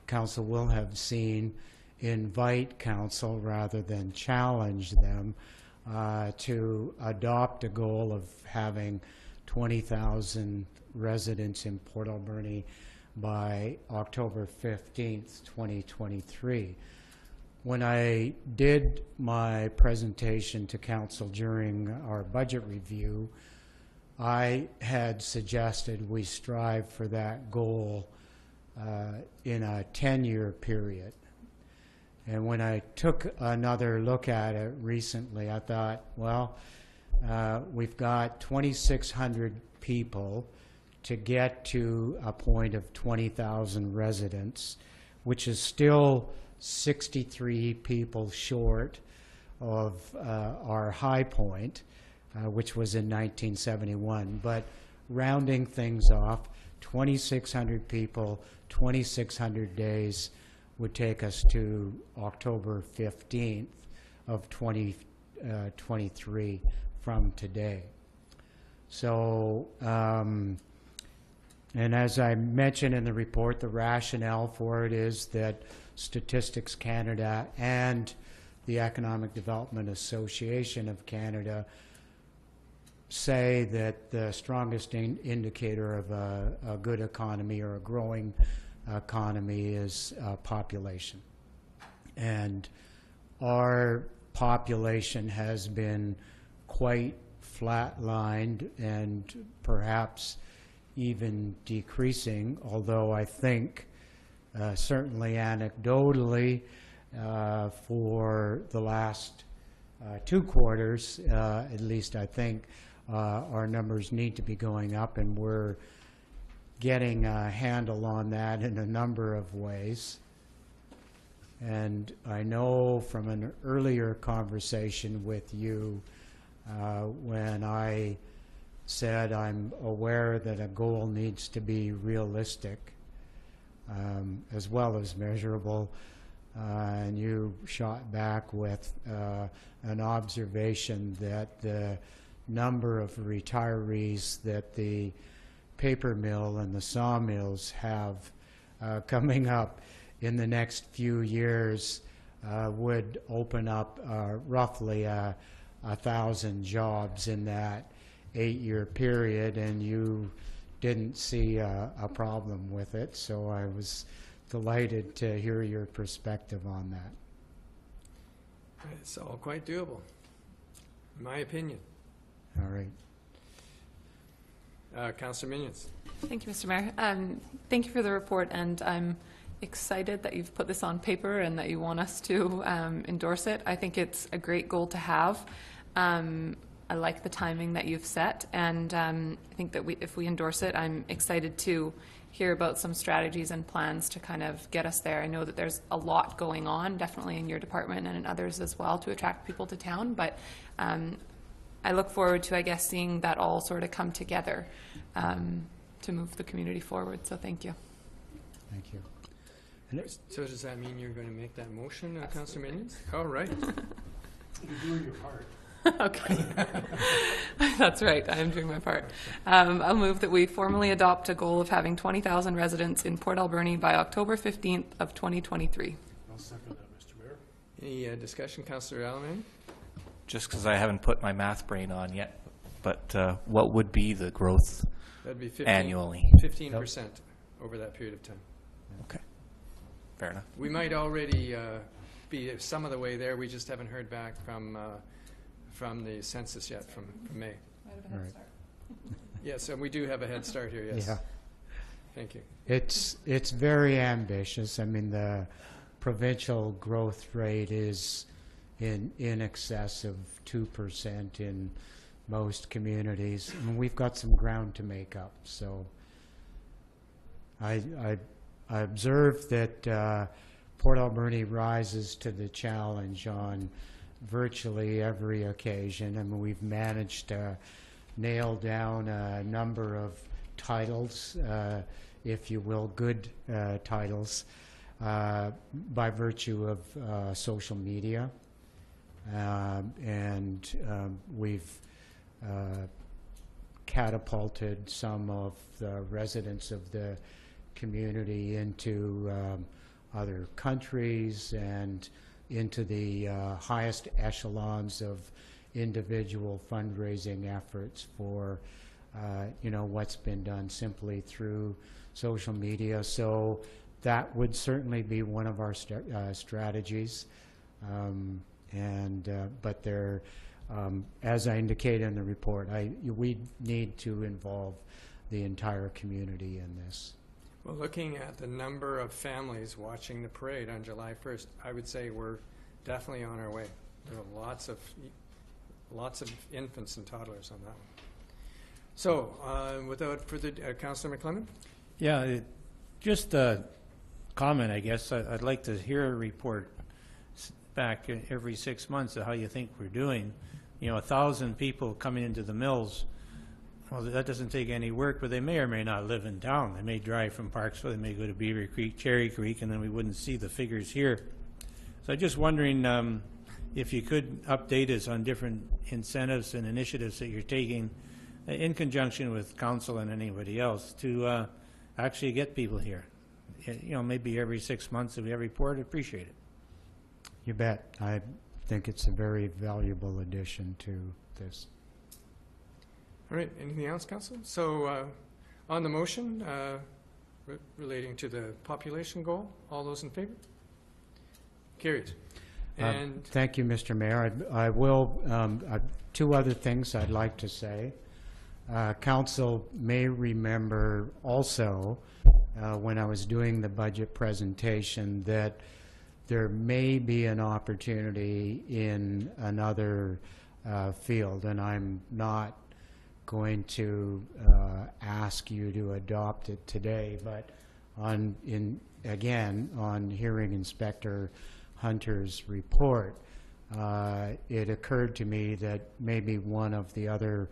Council will have seen, invite Council rather than challenge them to adopt a goal of having 20,000 residents in Port Alberni by October 15th, 2023. When I did my presentation to Council during our budget review, I had suggested we strive for that goal in a 10-year period. And when I took another look at it recently, I thought, well, we've got 2,600 people to get to a point of 20,000 residents, which is still 63 people short of our high point, which was in 1971. But rounding things off, 2,600 people, 2,600 days would take us to October 15th of 2023 from today. So, and as I mentioned in the report, the rationale for it is that Statistics Canada and the Economic Development Association of Canada say that the strongest indicator of a good economy or a growing economy is population. And our population has been quite flatlined and perhaps even decreasing, although I think certainly anecdotally, for the last 2 quarters, at least I think, our numbers need to be going up, and we're getting a handle on that in a number of ways. And I know from an earlier conversation with you, when I said I'm aware that a goal needs to be realistic, as well as measurable, and you shot back with an observation that the number of retirees that the paper mill and the sawmills have coming up in the next few years would open up roughly 1,000 jobs in that 8-year period, and you didn't see a problem with it, so I was delighted to hear your perspective on that. It's all quite doable, in my opinion. All right. Councillor Minions. Thank you, Mr. Mayor. Thank you for the report, and I'm excited that you've put this on paper and that you want us to endorse it. I think it's a great goal to have. I like the timing that you've set, and I think that if we endorse it, I'm excited to hear about some strategies and plans to kind of get us there. I know that there's a lot going on, definitely in your department and in others as well, to attract people to town, but I look forward to, I guess, seeing that all sort of come together to move the community forward, so thank you. Thank you. So does that mean you're going to make that motion, Councillor Minions? All right. You're doing your part. Okay. That's right. I am doing my part. I'll move that we formally adopt a goal of having 20,000 residents in Port Alberni by October 15th of 2023. I'll second that, Mr. Mayor. Any discussion, Councillor Alberni? Just because I haven't put my math brain on yet, but what would be the growth That'd be 15% over that period of time. Okay, fair enough. We might already be some of the way there. We just haven't heard back from the census yet, from May. All right. Yes, and we do have a head start here, yes. Yeah. Thank you. It's very ambitious. I mean, the provincial growth rate is in excess of 2% in most communities. I mean, we've got some ground to make up. So I observe that Port Alberni rises to the challenge on virtually every occasion. I mean, we've managed to nail down a number of titles, if you will, good titles, by virtue of social media. And we've catapulted some of the residents of the community into other countries and into the highest echelons of individual fundraising efforts for what's been done simply through social media. So that would certainly be one of our strategies. But there, as I indicated in the report, we need to involve the entire community in this. Well, looking at the number of families watching the parade on July 1st, I would say we're definitely on our way. There are lots of infants and toddlers on that one. So, without further, Councillor McClellan? Yeah, just a comment, I guess. I'd like to hear a report back every 6 months of how you think we're doing. 1,000 people coming into the mills. Well, that doesn't take any work, but they may or may not live in town. They may drive from Parksville, they may go to Beaver Creek, Cherry Creek, and then we wouldn't see the figures here. So I'm just wondering if you could update us on different incentives and initiatives that you're taking in conjunction with council and anybody else to actually get people here. Maybe every 6 months if we have a report, appreciate it. You bet. I think it's a very valuable addition to this. All right, anything else, Council? So, on the motion relating to the population goal, all those in favor? Carried. And thank you, Mr. Mayor. I will, 2 other things I'd like to say. Council may remember also when I was doing the budget presentation that there may be an opportunity in another field, and I'm not going to ask you to adopt it today, but again, on hearing Inspector Hunter's report, it occurred to me that maybe one of the other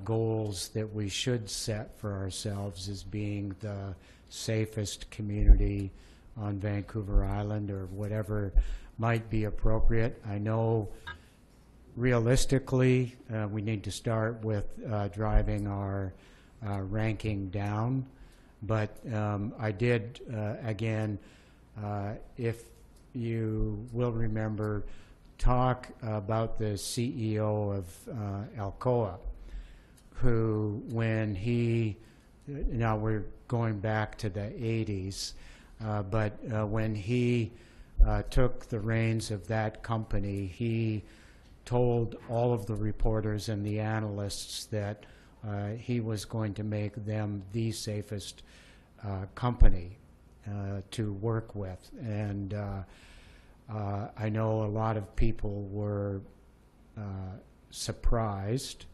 goals that we should set for ourselves is being the safest community on Vancouver Island, or whatever might be appropriate. I know realistically we need to start with driving our ranking down, but I did, again, if you will remember, talk about the CEO of Alcoa, who, when he, now we're going back to the 80s, but when he took the reins of that company, he told all of the reporters and the analysts that he was going to make them the safest company to work with. And I know a lot of people were surprised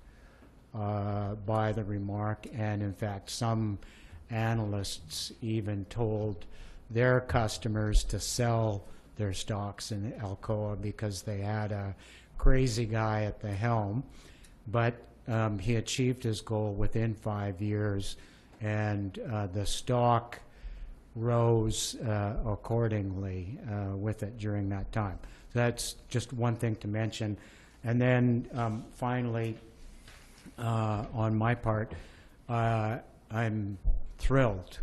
by the remark, and in fact some analysts even told their customers to sell their stocks in Alcoa because they had a crazy guy at the helm. But he achieved his goal within 5 years, and the stock rose accordingly with it during that time. So that's just one thing to mention. And then finally, on my part, I'm thrilled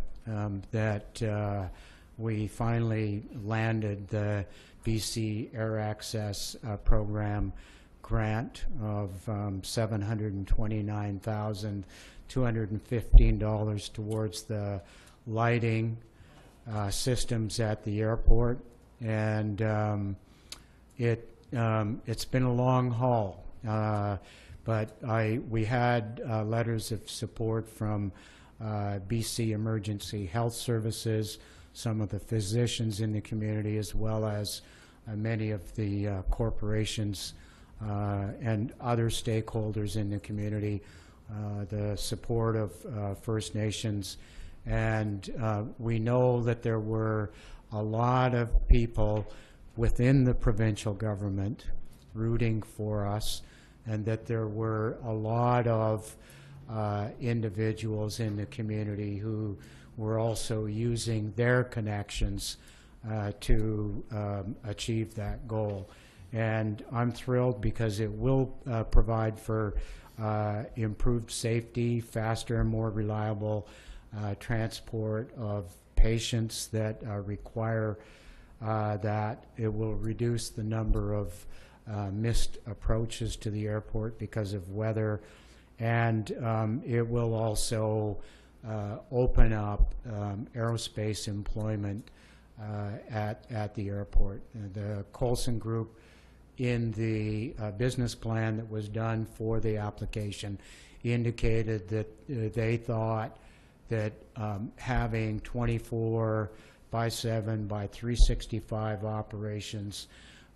that we finally landed the BC Air Access Program grant of $729,215 towards the lighting systems at the airport. And it's been a long haul, but we had letters of support from BC Emergency Health Services, some of the physicians in the community, as well as many of the corporations and other stakeholders in the community, the support of First Nations. And we know that there were a lot of people within the provincial government rooting for us, and that there were a lot of individuals in the community who were also using their connections to achieve that goal. And I'm thrilled because it will provide for improved safety, faster and more reliable transport of patients that require that. It will reduce the number of missed approaches to the airport because of weather, and it will also open up aerospace employment at the airport. The Coulson Group, in the business plan that was done for the application, indicated that they thought that having 24/7 by 365 operations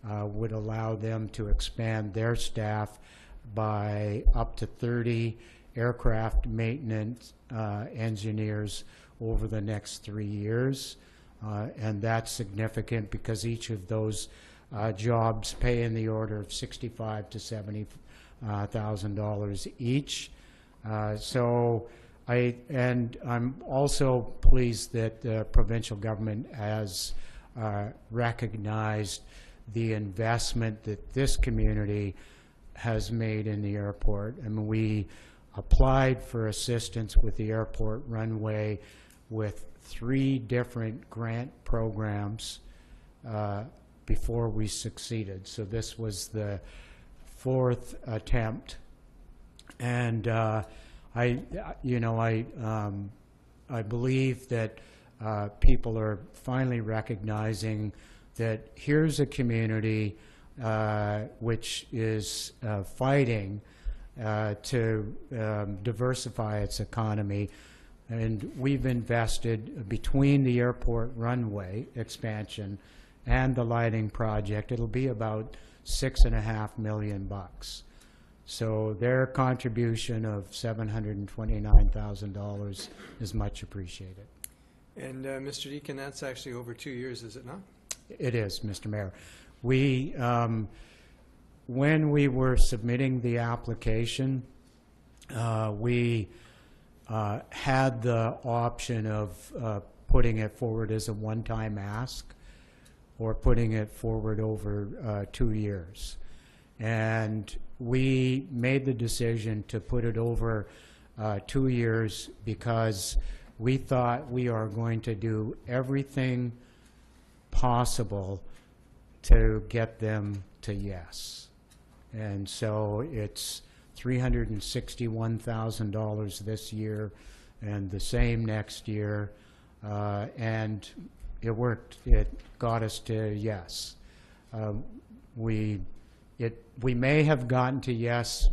would allow them to expand their staff by up to 30 aircraft maintenance engineers over the next 3 years. And that's significant because each of those jobs pay in the order of $65,000 to $70,000 each. So I'm also pleased that the provincial government has recognized the investment that this community has made in the airport. I mean, we applied for assistance with the airport runway with 3 different grant programs before we succeeded. So this was the 4th attempt, and I believe that people are finally recognizing that here's a community which is fighting to diversify its economy, And we've invested between the airport runway expansion and the lighting project, it'll be about $6.5 million. So their contribution of $729,000 is much appreciated. And Mr. Deacon, that's actually over 2 years, is it not? It is, Mr. Mayor. We, when we were submitting the application, we had the option of putting it forward as a one-time ask or putting it forward over 2 years. And we made the decision to put it over 2 years because we thought we are going to do everything possible to get them to yes. And so it's $361,000 this year and the same next year, and it worked. It got us to yes. We may have gotten to yes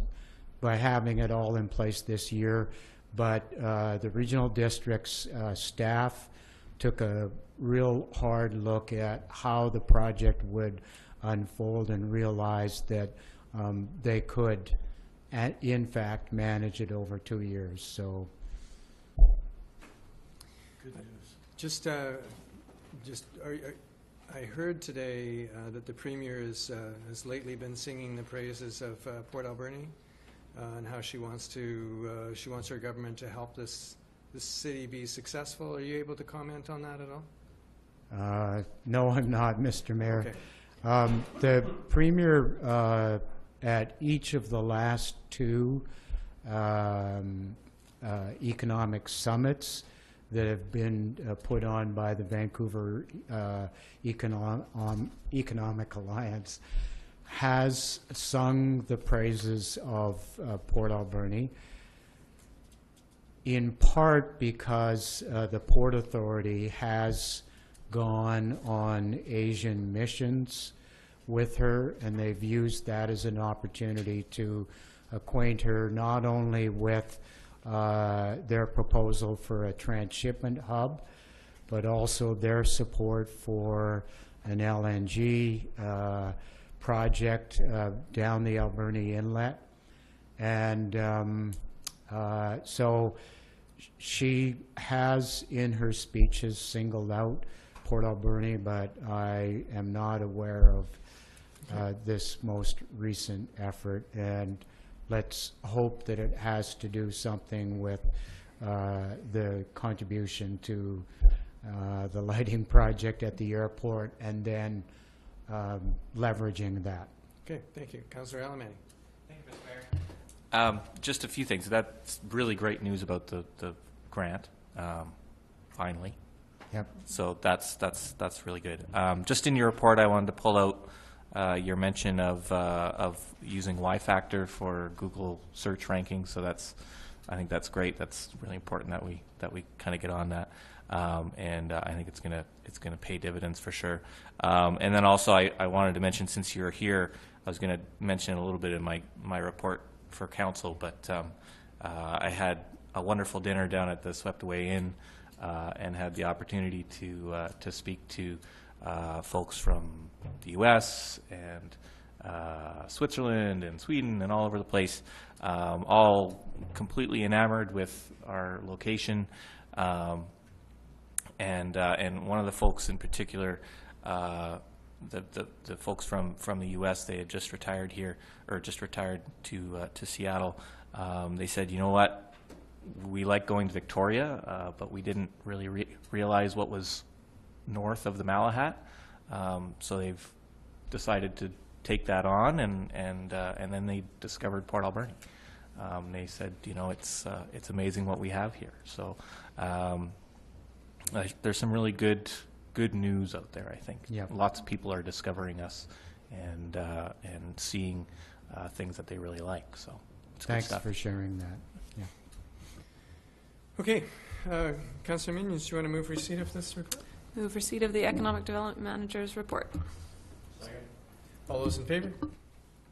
by having it all in place this year, but the regional district's staff took a real hard look at how the project would unfold and realized that they could, in fact, manage it over 2 years. So, Good news. I heard today that the Premier has lately been singing the praises of Port Alberni and how she wants her government to help this city be successful. Are you able to comment on that at all? no, I'm not, Mr. Mayor. Okay. The Premier, at each of the last two economic summits that have been put on by the Vancouver Economic Alliance, has sung the praises of Port Alberni, in part because the Port Authority has gone on Asian missions with her, and they've used that as an opportunity to acquaint her not only with their proposal for a transshipment hub, but also their support for an LNG project down the Alberni Inlet. And so she has in her speeches singled out Port Alberni, but I am not aware of this most recent effort, and let's hope that it has to do something with the contribution to the lighting project at the airport, and then leveraging that. Okay, thank you. Councillor Alamani. Thank you, Mr. Mayor. Just a few things. That's really great news about the grant, finally. Yep. So that's really good. Just in your report, I wanted to pull out your mention of using Y factor for Google search ranking. So I think that's great. That's really important that we kind of get on that. And I think it's gonna pay dividends for sure. And then also I wanted to mention, since you're here, I was going to mention a little bit in my report for council, but I had a wonderful dinner down at the Swept Away Inn and had the opportunity to speak to folks from the U.S. and Switzerland and Sweden and all over the place, all completely enamored with our location. And one of the folks in particular, the folks from the U.S., they had just retired here, or just retired to Seattle. They said, you know what, we like going to Victoria, but we didn't really realize what was north of the Malahat. So they've decided to take that on, and then they discovered Port Alberni. They said, you know, it's amazing what we have here. So there's some really good news out there, I think. Yep. Lots of people are discovering us and seeing things that they really like. So it's good Thanks stuff. for sharing that. Yeah. Okay, Councillor Minions, do you want to move receipt of this report? Move receipt of the Economic Development Manager's report. All those in favor?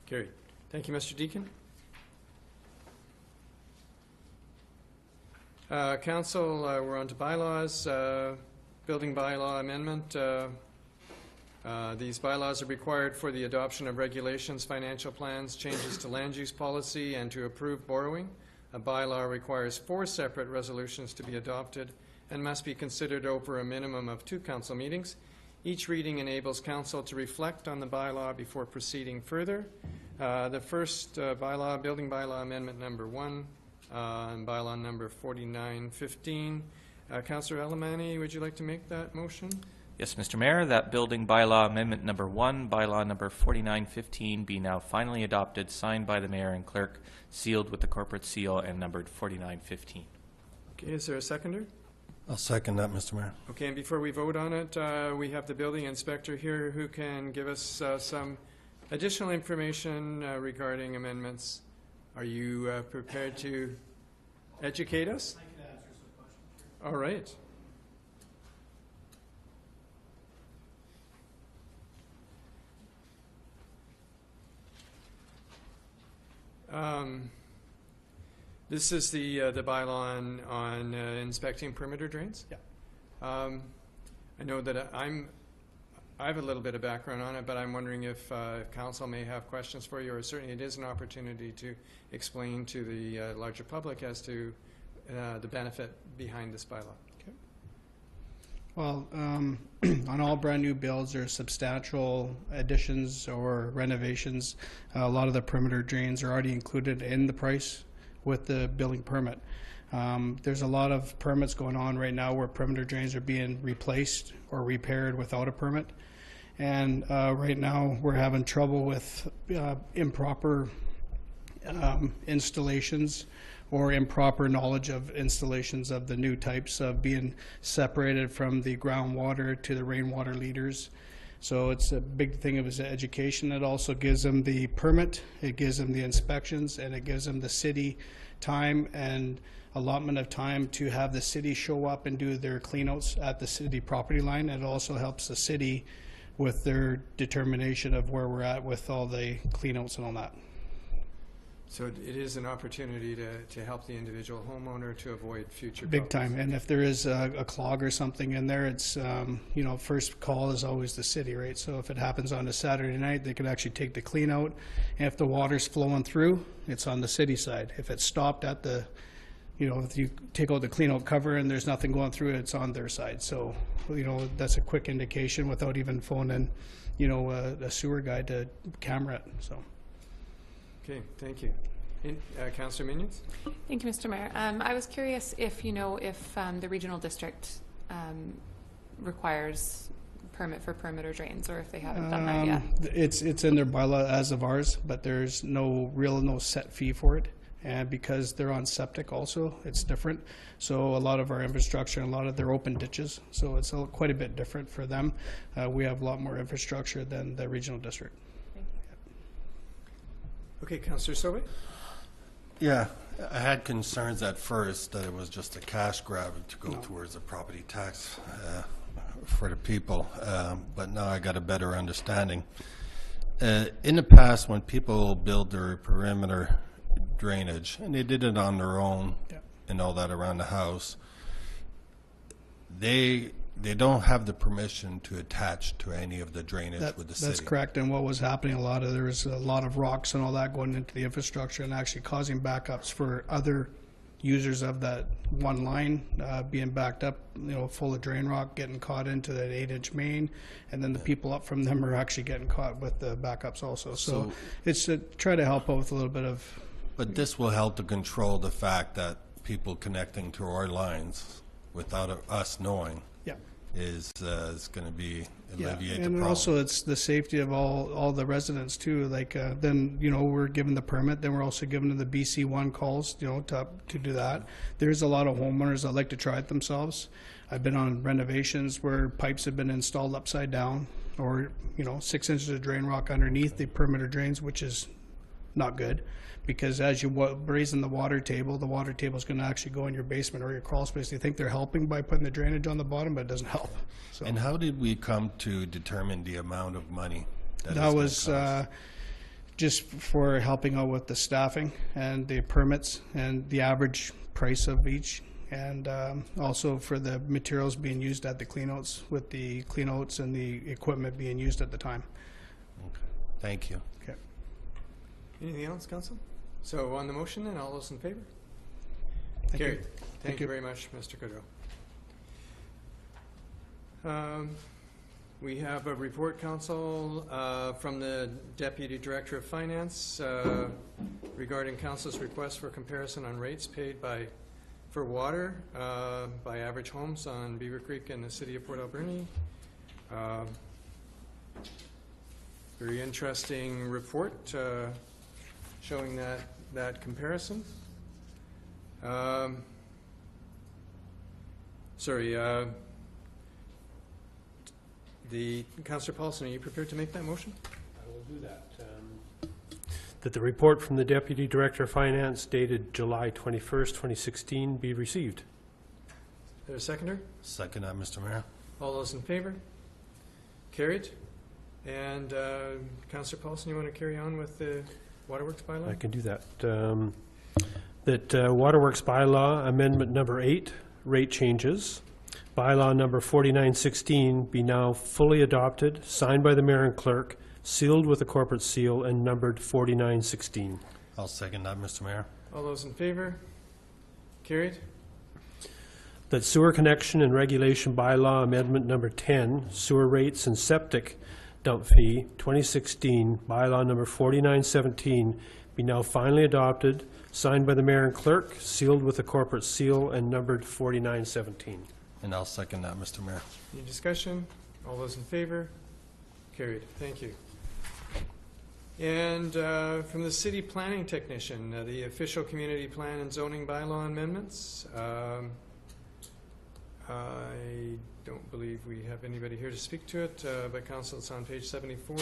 Carried. Thank you, Mr. Deacon. Council, we're on to bylaws. Building bylaw amendment. These bylaws are required for the adoption of regulations, financial plans, changes to land use policy, and to approve borrowing. A bylaw requires 4 separate resolutions to be adopted and must be considered over a minimum of 2 council meetings. Each reading enables council to reflect on the bylaw before proceeding further. The first bylaw, building bylaw amendment number 1, and bylaw number 4915. Councillor Alberni, would you like to make that motion? Yes, Mr. Mayor, that building bylaw amendment number 1, bylaw number 4915 be now finally adopted, signed by the mayor and clerk, sealed with the corporate seal, and numbered 4915. Okay, is there a seconder? I'll second that, Mr. Mayor. Okay, and before we vote on it, we have the building inspector here who can give us some additional information regarding amendments. Are you prepared to educate us? I can answer some questions. All right. This is the bylaw on inspecting perimeter drains. Yeah. I know that I have a little bit of background on it, but I'm wondering if council may have questions for you, or certainly it is an opportunity to explain to the larger public as to the benefit behind this bylaw. Well, on all brand new builds, there's substantial additions or renovations. A lot of the perimeter drains are already included in the price with the building permit. There's a lot of permits going on right now where perimeter drains are being replaced or repaired without a permit. And right now we're having trouble with improper installations or improper knowledge of installations of the new types of being separated from the groundwater to the rainwater leaders. So it's a big thing of his education. It also gives them the permit, it gives them the inspections, and it gives them the city time and allotment of time to have the city show up and do their cleanouts at the city property line. It also helps the city with their determination of where we're at with all the cleanouts and all that. So it is an opportunity to help the individual homeowner to avoid future Big problems. time. And if there is a clog or something in there, it's, you know, first call is always the city, right? So if it happens on a Saturday night, they could actually take the clean out. And if the water's flowing through, it's on the city side. If it's stopped at the, you know, if you take out the clean out cover and there's nothing going through it, it's on their side. So, you know, that's a quick indication without even phoning, you know, a sewer guy to camera it, so. Okay, thank you. Councillor Minions? Thank you, Mr. Mayor. I was curious if you know if the regional district requires permit for perimeter drains, or if they haven't done that yet. It's in their bylaw as of ours, but there's no set fee for it. And because they're on septic also, it's different. So a lot of our infrastructure and a lot of their open ditches, so it's quite a bit different for them. We have a lot more infrastructure than the regional district. Thank you. Okay, Councillor Sobey? Yeah, I had concerns at first that it was just a cash grab to go towards the property tax for the people, but now I got a better understanding. In the past, when people build their perimeter drainage, and they did it on their own and all that around the house, they don't have the permission to attach to any of the drainage with the city. That's correct. And what was happening, there was a lot of rocks and all that going into the infrastructure and actually causing backups for other users of that one line being backed up, you know, full of drain rock, getting caught into that 8-inch main, and then the people up from them are actually getting caught with the backups also. So it's to try to help out with a little bit of. But this will help to control the fact that people connecting to our lines without us knowing is going to be alleviate the and problem. also it's the safety of all the residents too. Like then, you know, we're given the permit, then we're also given the BC1 calls, you know, to do that. There's a lot of homeowners that like to try it themselves. I've been on renovations where pipes have been installed upside down, or, you know, 6 inches of drain rock underneath the perimeter drains, which is not good. Because as you raising the water table is going to actually go in your basement or your crawl space. They think they're helping by putting the drainage on the bottom, but it doesn't help. So. And how did we come to determine the amount of money that was just for helping out with the staffing and the permits and the average price of each. and also for the materials being used at the cleanouts, with the cleanouts and the equipment being used at the time. Thank you. Okay. Anything else, Council? So on the motion, then, all those in favor? Thank Carried. you. Thank you very much, Mr. Goodrow. We have a report, Council, from the Deputy Director of Finance regarding Council's request for comparison on rates paid for water by average homes on Beaver Creek in the city of Port Alberni. Very interesting report showing that comparison. The Councillor Paulson, are you prepared to make that motion? I will do that. That the report from the Deputy Director of Finance dated July 21st, 2016 be received. Is there a seconder? Second that, Mr. Mayor. All those in favor? Carried. And Councillor Paulson, you want to carry on with the Waterworks bylaw? I can do that. That Waterworks bylaw amendment number 8, rate changes. Bylaw number 4916 be now fully adopted, signed by the mayor and clerk, sealed with a corporate seal, and numbered 4916. I'll second that, Mr. Mayor. All those in favor? Carried. That sewer connection and regulation bylaw amendment number 10, sewer rates and septic dump fee 2016, bylaw number 4917 be now finally adopted, signed by the mayor and clerk, sealed with a corporate seal, and numbered 4917. And I'll second that, Mr. Mayor. Any discussion? All those in favor? Carried. Thank you. And from the city planning technician, the official community plan and zoning bylaw amendments. I don't believe we have anybody here to speak to it, but Council, it's on page 74.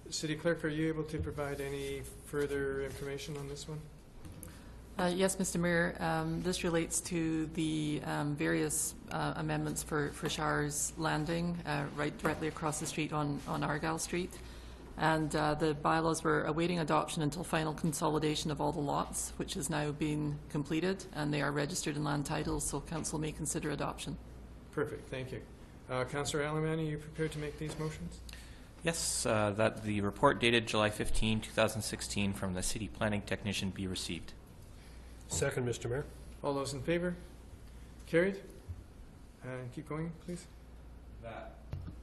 City Clerk, are you able to provide any further information on this one? Yes, Mr. Mayor. This relates to the various amendments for Showers Landing, right directly across the street on Argyle Street. And the bylaws were awaiting adoption until final consolidation of all the lots, which has now been completed, and they are registered in land titles, so Council may consider adoption. Perfect, thank you. Councillor Alberni, are you prepared to make these motions? Yes, that the report dated July 15, 2016 from the city planning technician be received. Second, Mr. Mayor. All those in favor? Carried. Keep going, please.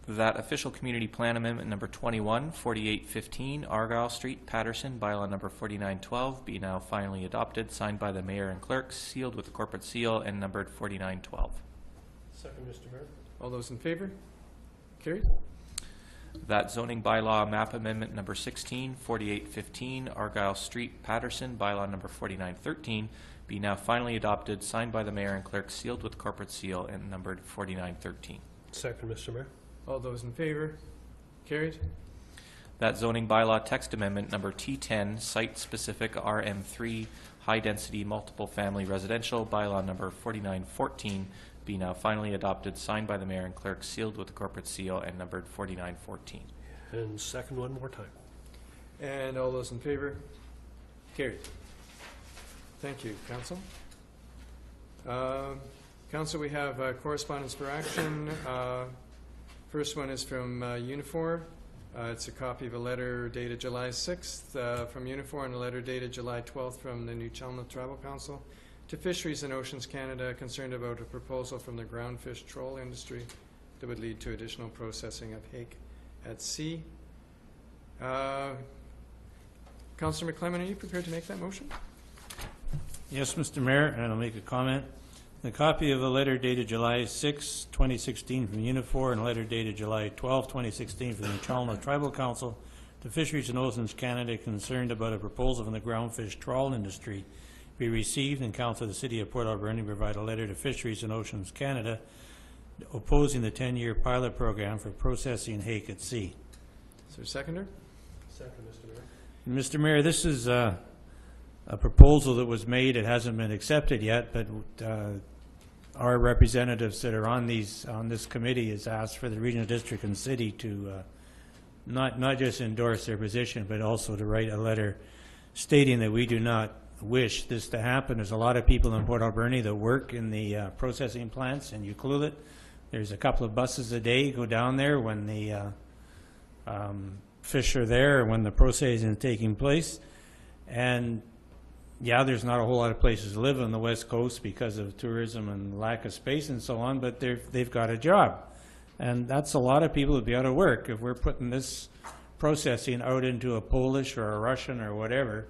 That official community plan amendment number 21, 4815 Argyle Street, Patterson, bylaw number 4912 be now finally adopted, signed by the mayor and clerk, sealed with the corporate seal, and numbered 4912. Second, Mr. Mayor. All those in favor? Carried. That zoning bylaw map amendment number 16, 4815 Argyle Street, Patterson, bylaw number 4913 be now finally adopted, signed by the mayor and clerk, sealed with corporate seal, and numbered 4913. Second, Mr. Mayor. All those in favor? Carried. That zoning bylaw text amendment number T10, site-specific RM3, high-density multiple family residential, bylaw number 4914 be now finally adopted, signed by the mayor and clerk, sealed with the corporate seal, and numbered 4914. And second one more time. And all those in favor? Carried. Thank you, Council. Council, we have correspondence for action. First one is from Unifor. It's a copy of a letter dated July 6th from Unifor and a letter dated July 12th from the New Chelmsford Tribal Council to Fisheries and Oceans Canada, concerned about a proposal from the groundfish troll industry that would lead to additional processing of hake at sea. Councillor McClellan, are you prepared to make that motion? Yes, Mr. Mayor, and I'll make a comment. The copy of a letter dated July 6, 2016 from Unifor and a letter dated July 12, 2016 from the Chalmers Tribal Council to Fisheries and Oceans Canada, concerned about a proposal from the groundfish trawl industry be received, and Council of the City of Port Alberni provide a letter to Fisheries and Oceans Canada opposing the 10-year pilot program for processing hake at sea. Is there a seconder? Second, Mr. Mayor. And Mr. Mayor, this is a proposal that was made. It hasn't been accepted yet, but our representatives that are on this committee has asked for the regional district and city to not just endorse their position, but also to write a letter stating that we do not wish this to happen. There's a lot of people in Port Alberni that work in the processing plants in Ucluelet. There's a couple of buses a day go down there when the fish are there, when the processing is taking place. And yeah, there's not a whole lot of places to live on the West Coast because of tourism and lack of space and so on, but they've got a job. And that's a lot of people who'd be out of work. If we're putting this processing out into a Polish or a Russian or whatever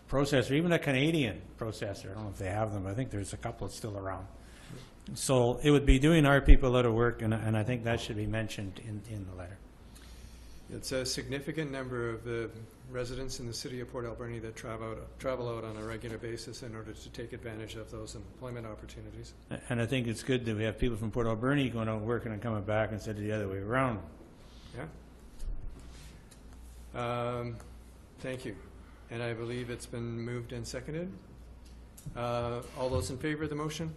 processor, even a Canadian processor, I don't know if they have them, but I think there's a couple still around. So it would be doing our people out of work, and I think that should be mentioned in the letter. It's a significant number of the residents in the city of Port Alberni that travel out on a regular basis in order to take advantage of those employment opportunities. And I think it's good that we have people from Port Alberni going out working and coming back instead of the other way around. Yeah. Thank you. And I believe it's been moved and seconded. All those in favor of the motion?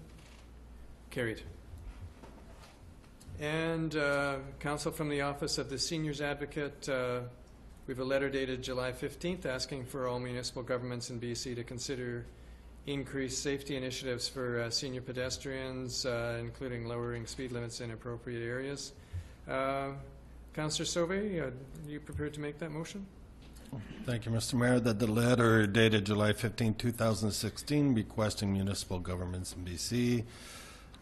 Carried. And counsel from the Office of the Seniors Advocate, we have a letter dated July 15th asking for all municipal governments in BC to consider increased safety initiatives for senior pedestrians, including lowering speed limits in appropriate areas. Councillor Sauvé, are you prepared to make that motion? Thank you, Mr. Mayor. That the letter dated July 15, 2016, requesting municipal governments in BC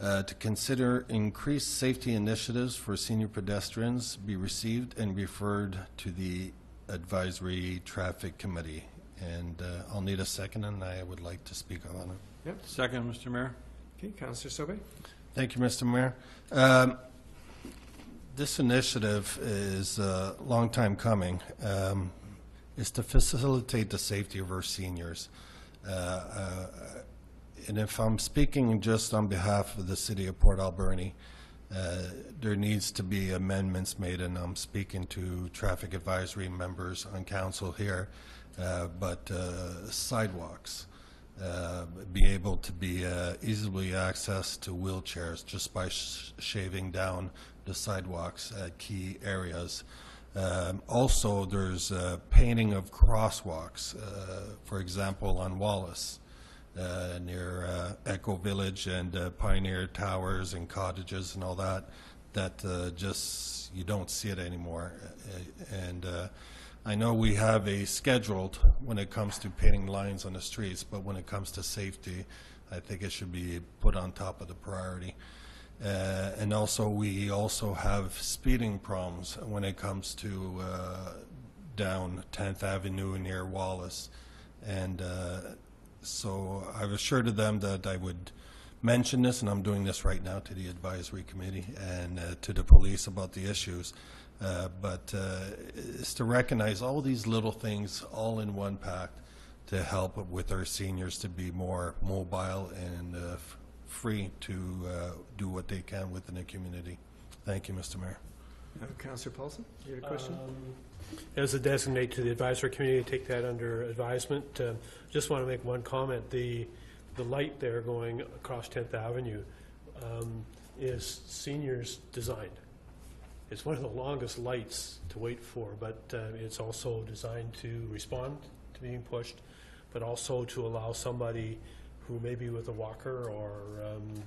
to consider increased safety initiatives for senior pedestrians be received and referred to the Advisory Traffic Committee. And I'll need a second, and I would like to speak on it. Yep. Second, Mr. Mayor. Okay, Councillor Sauvé. Thank you, Mr. Mayor. This initiative is a long time coming. Is to facilitate the safety of our seniors. And if I'm speaking just on behalf of the city of Port Alberni, there needs to be amendments made, and I'm speaking to traffic advisory members on council here, but sidewalks be able to be easily accessed to wheelchairs just by shaving down the sidewalks at key areas. Also, there's painting of crosswalks, for example, on Wallace, near Echo Village and Pioneer Towers and cottages and all that, just, you don't see it anymore. And I know we have a scheduled when it comes to painting lines on the streets, but when it comes to safety, I think it should be put on top of the priority. And also, we also have speeding problems when it comes to down 10th Avenue near Wallace. And so I've assured them that I would mention this, and I'm doing this right now to the advisory committee and to the police about the issues. But it's to recognize all these little things all in one pact to help with our seniors to be more mobile and free to do what they can within the community. Thank you, Mr. Mayor. Councillor Paulson, you had a question? As a designate to the advisory committee, take that under advisement. Just want to make one comment. The light there going across 10th Avenue is seniors designed. It's one of the longest lights to wait for, but it's also designed to respond to being pushed, but also to allow somebody who may be with a walker or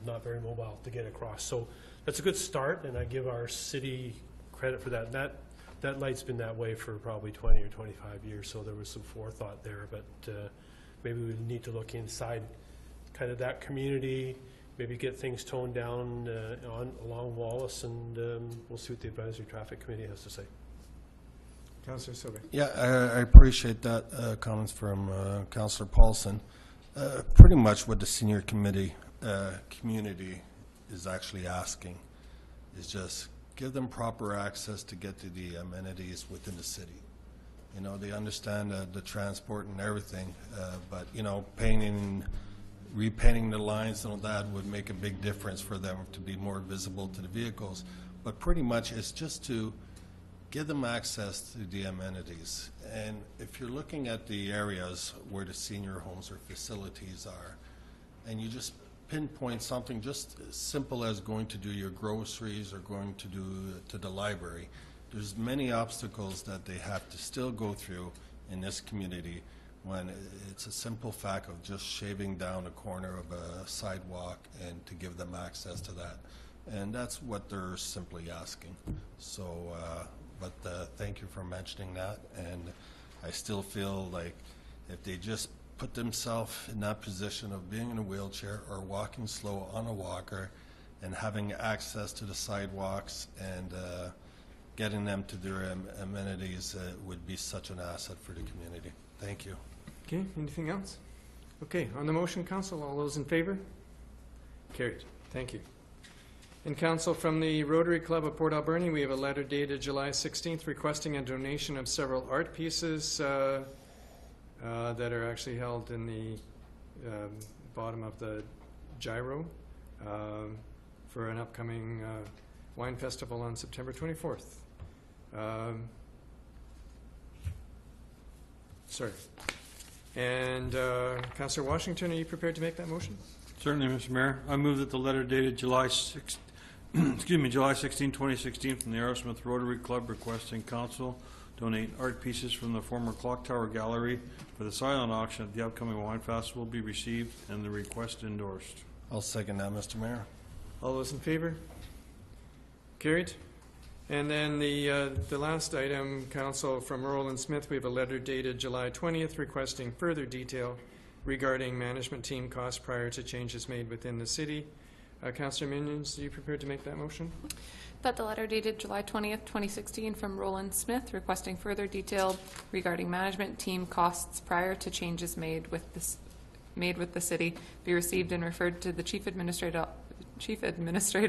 not very mobile to get across. So that's a good start, and I give our city credit for that. That light's been that way for probably 20 or 25 years, so there was some forethought there, but maybe we need to look inside kind of that community, maybe get things toned down along Wallace, and we'll see what the Advisory Traffic Committee has to say. Councillor Sauvé. Yeah, I appreciate that comments from Councillor Paulson. Pretty much what the senior committee community is actually asking is just give them proper access to get to the amenities within the city. You know, they understand the transport and everything, but, you know, repainting the lines and all that would make a big difference for them to be more visible to the vehicles. But pretty much it's just to give them access to the amenities. And if you're looking at the areas where the senior homes or facilities are, and you just pinpoint something just as simple as going to do your groceries or going to do to the library, there's many obstacles that they have to still go through in this community when it's a simple fact of just shaving down a corner of a sidewalk and to give them access to that. And that's what they're simply asking. So, but thank you for mentioning that. And I still feel like if they just put themselves in that position of being in a wheelchair or walking slow on a walker and having access to the sidewalks and getting them to their amenities would be such an asset for the community. Thank you. Okay, anything else? Okay, on the motion, Council, all those in favor? Carried. Thank you. And Council, from the Rotary Club of Port Alberni, we have a letter dated July 16th requesting a donation of several art pieces that are actually held in the bottom of the gyro for an upcoming wine festival on September 24th. Sorry. And Councillor Washington, are you prepared to make that motion? Certainly, Mr. Mayor. I move that the letter dated July 16, 2016 from the Aerosmith Rotary Club requesting council donate art pieces from the former Clock Tower Gallery for the silent auction at the upcoming wine festival be received and the request endorsed. I'll second that, Mr. Mayor. All those in favor? Carried. And then the last item, Council, from Roland Smith, we have a letter dated July 20th requesting further detail regarding management team costs prior to changes made within the city. Councillor Minions, are you prepared to make that motion? That the letter dated July 20th, 2016 from Roland Smith requesting further detail regarding management team costs prior to changes made with the city be received and referred to the Chief Administrative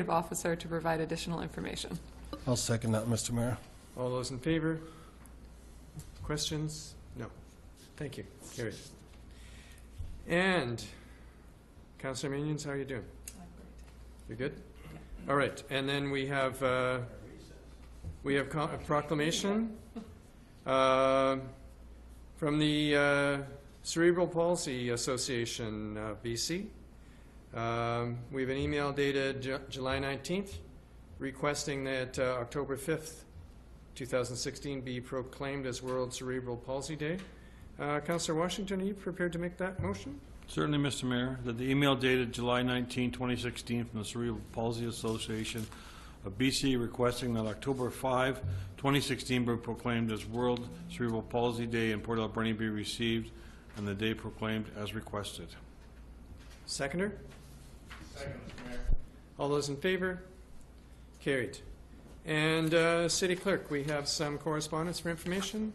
Officer to provide additional information. I'll second that, Mr. Mayor. All those in favor? Questions? No. Thank you. Carried. And Councillor Minions, how are you doing? I'm great. You're good? Yeah. All right. And then we have a proclamation from the Cerebral Palsy Association BC. We have an email dated July 19th requesting that October 5th, 2016 be proclaimed as World Cerebral Palsy Day. Councillor Washington, are you prepared to make that motion? Certainly, Mr. Mayor. That the email dated July 19, 2016 from the Cerebral Palsy Association of BC requesting that October 5, 2016 be proclaimed as World Cerebral Palsy Day in Port Alberni be received and the day proclaimed as requested. Seconder? Second, Mr. Mayor. All those in favor? Carried. And City Clerk, we have some correspondence for information.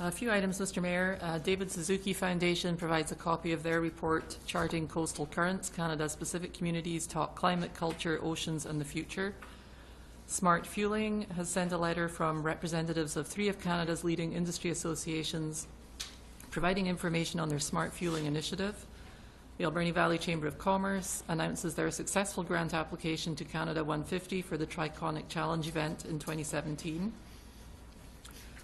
A few items, Mr. Mayor. David Suzuki Foundation provides a copy of their report, Charting Coastal Currents, Canada's Pacific Communities Talk Climate, Culture, Oceans and the Future. Smart Fueling has sent a letter from representatives of 3 of Canada's leading industry associations providing information on their smart fueling initiative. The Alberni Valley Chamber of Commerce announces their successful grant application to Canada 150 for the Triconic Challenge event in 2017.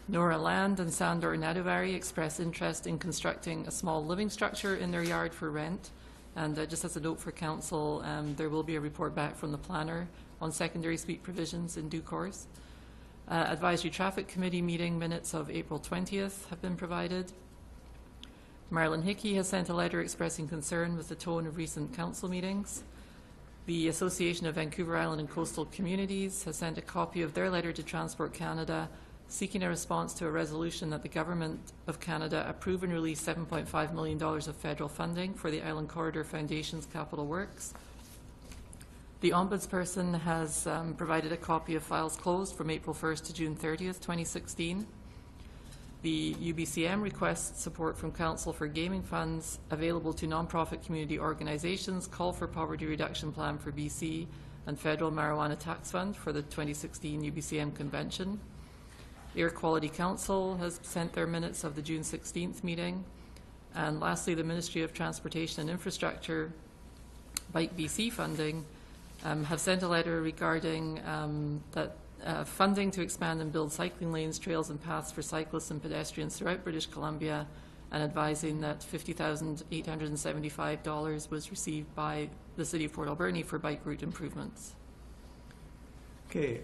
Nora Land and Sandor Naduvari express interest in constructing a small living structure in their yard for rent. And just as a note for Council, there will be a report back from the planner on secondary suite provisions in due course. Advisory Traffic Committee meeting minutes of April 20th have been provided. Marilyn Hickey has sent a letter expressing concern with the tone of recent council meetings. The Association of Vancouver Island and Coastal Communities has sent a copy of their letter to Transport Canada seeking a response to a resolution that the Government of Canada approve and release $7.5 million of federal funding for the Island Corridor Foundation's capital works. The Ombudsperson has provided a copy of files closed from April 1st to June 30th, 2016. The UBCM requests support from Council for gaming funds available to non-profit community organizations, call for poverty reduction plan for BC, and federal marijuana tax fund for the 2016 UBCM convention. Air Quality Council has sent their minutes of the June 16th meeting. And lastly, the Ministry of Transportation and Infrastructure, Bike BC funding, have sent a letter regarding funding to expand and build cycling lanes, trails and paths for cyclists and pedestrians throughout British Columbia, and advising that $50,875 was received by the City of Port Alberni for bike route improvements. Okay.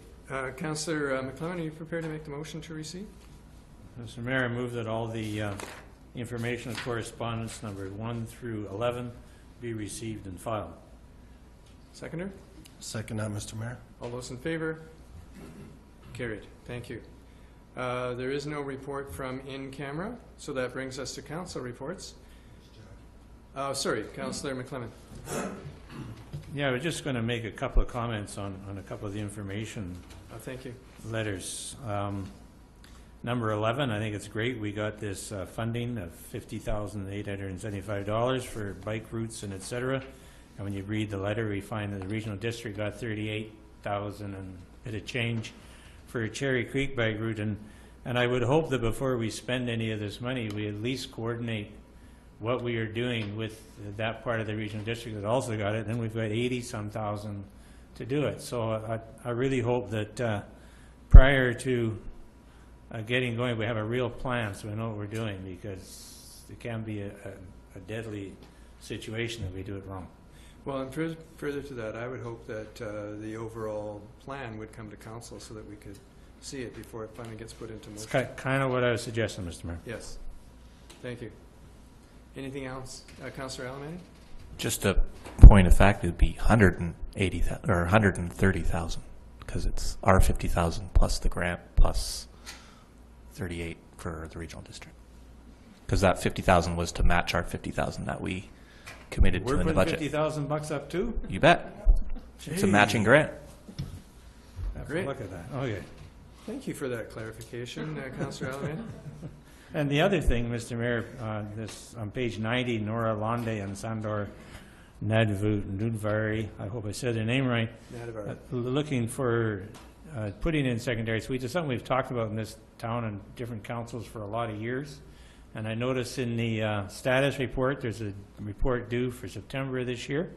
Councillor McLeod, are you prepared to make the motion to receive? Mr. Mayor, I move that all the information of correspondence numbered 1 through 11 be received and filed. Seconder? Second that, Mr. Mayor. All those in favor? Carried. Thank you. There is no report from in camera, so that brings us to council reports. Sorry, Councillor McClement. Yeah, I was just going to make a couple of comments on a couple of the information Thank you. letters. Number 11, I think it's great. We got this funding of $50,875 for bike routes and et cetera. And when you read the letter, we find that the regional district got $38,000 and a bit of change for Cherry Creek bike route. And I would hope that before we spend any of this money, we at least coordinate what we are doing with that part of the regional district that also got it. Then we've got 80-some thousand to do it. So I really hope that prior to getting going, we have a real plan so we know what we're doing, because it can be a deadly situation if we do it wrong. Well, and further to that, I would hope that the overall plan would come to council so that we could see it before it finally gets put into motion. It's kind of what I was suggesting, Mr. Mayor. Yes. Thank you. Anything else? Councillor Alberni? Just a point of fact, it would be 180,000 or 130,000, because it's our 50,000 plus the grant plus 38 for the regional district. Because that 50,000 was to match our 50,000 that we committed to in the budget. We're putting $50,000 up too? You bet. It's a matching grant. Have to Great. look at that. Okay. Thank you for that clarification, Councillor Alberni. And the other thing, Mr. Mayor, this on page 90, Nora Londe and Sandor Nudvari, I hope I said their name right, looking for putting in secondary suites. It's something we've talked about in this town and different councils for a lot of years. And I noticed in the status report, there's a report due for September of this year.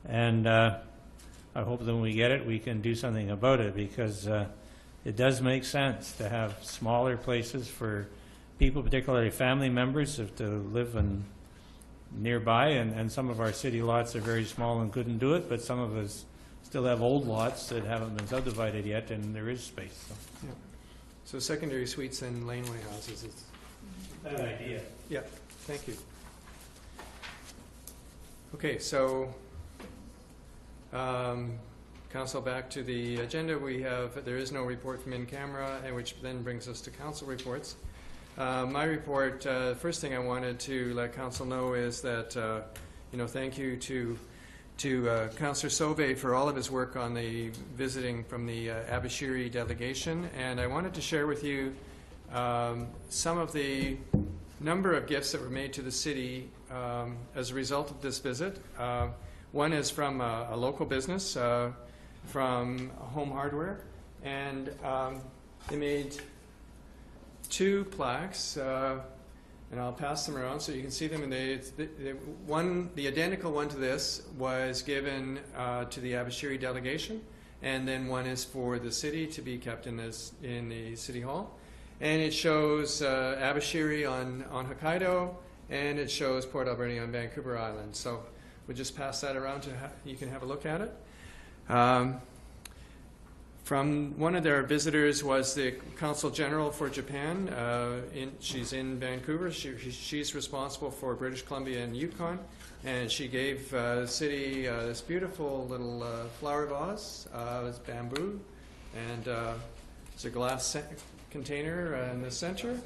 And I hope that when we get it, we can do something about it, because it does make sense to have smaller places for people, particularly family members, to live in nearby. And some of our city lots are very small and couldn't do it, but some of us still have old lots that haven't been subdivided yet, and there is space. So. Yeah. So secondary suites and laneway houses. It's that idea. Yeah, thank you. Okay, so council, back to the agenda. There is no report from in camera, and which then brings us to council reports. My report, first thing I wanted to let council know is that, thank you to Councillor Sauvé for all of his work on the visiting from the Abashiri delegation. And I wanted to share with you some of the number of gifts that were made to the city as a result of this visit. One is from a local business, from Home Hardware, and they made 2 plaques, and I'll pass them around so you can see them. And the identical one to this was given to the Abashiri delegation, and then one is for the city to be kept in the city hall. And it shows Abashiri on Hokkaido, and it shows Port Alberni on Vancouver Island. So we'll just pass that around you can have a look at it. From one of their visitors was the Consul General for Japan. She's in Vancouver. She's responsible for British Columbia and Yukon, and she gave the city this beautiful little flower vase. It's bamboo, and it's a glass container in the center.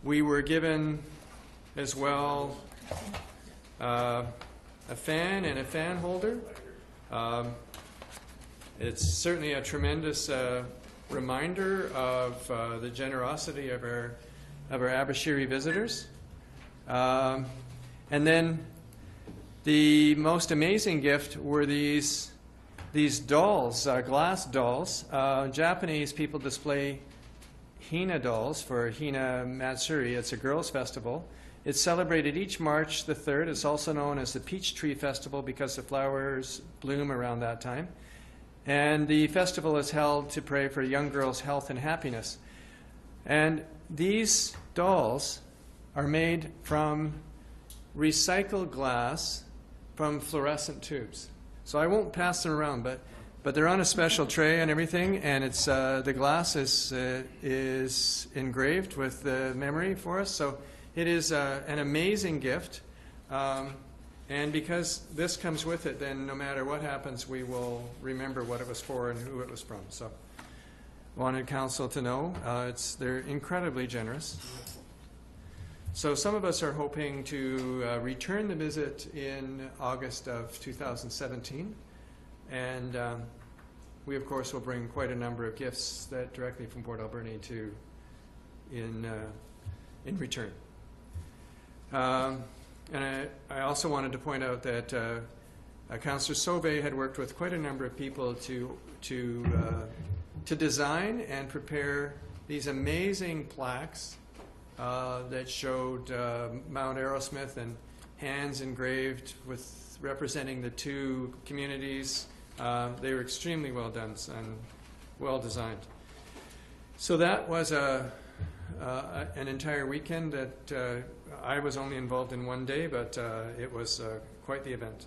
We were given as well a fan and a fan holder. It's certainly a tremendous reminder of the generosity of our Abashiri visitors. And then the most amazing gift were these dolls, glass dolls. Japanese people display Hina dolls for Hina Matsuri. It's a girls' festival. It's celebrated each March the 3rd. It's also known as the Peach Tree Festival because the flowers bloom around that time. And the festival is held to pray for young girls' health and happiness. And these dolls are made from recycled glass from fluorescent tubes. So I won't pass them around, but but they're on a special tray and everything, and it's the glass is engraved with the memory for us. So it is an amazing gift, and because this comes with it, then no matter what happens, we will remember what it was for and who it was from. So, wanted council to know they're incredibly generous. So some of us are hoping to return the visit in August of 2017. And we, of course, will bring quite a number of gifts that directly from Port Alberni in return. And I also wanted to point out that Councillor Sauvé had worked with quite a number of people to design and prepare these amazing plaques that showed Mount Arrowsmith and hands engraved with representing the two communities. They were extremely well done and well designed. So that was an entire weekend that I was only involved in one day, but it was quite the event.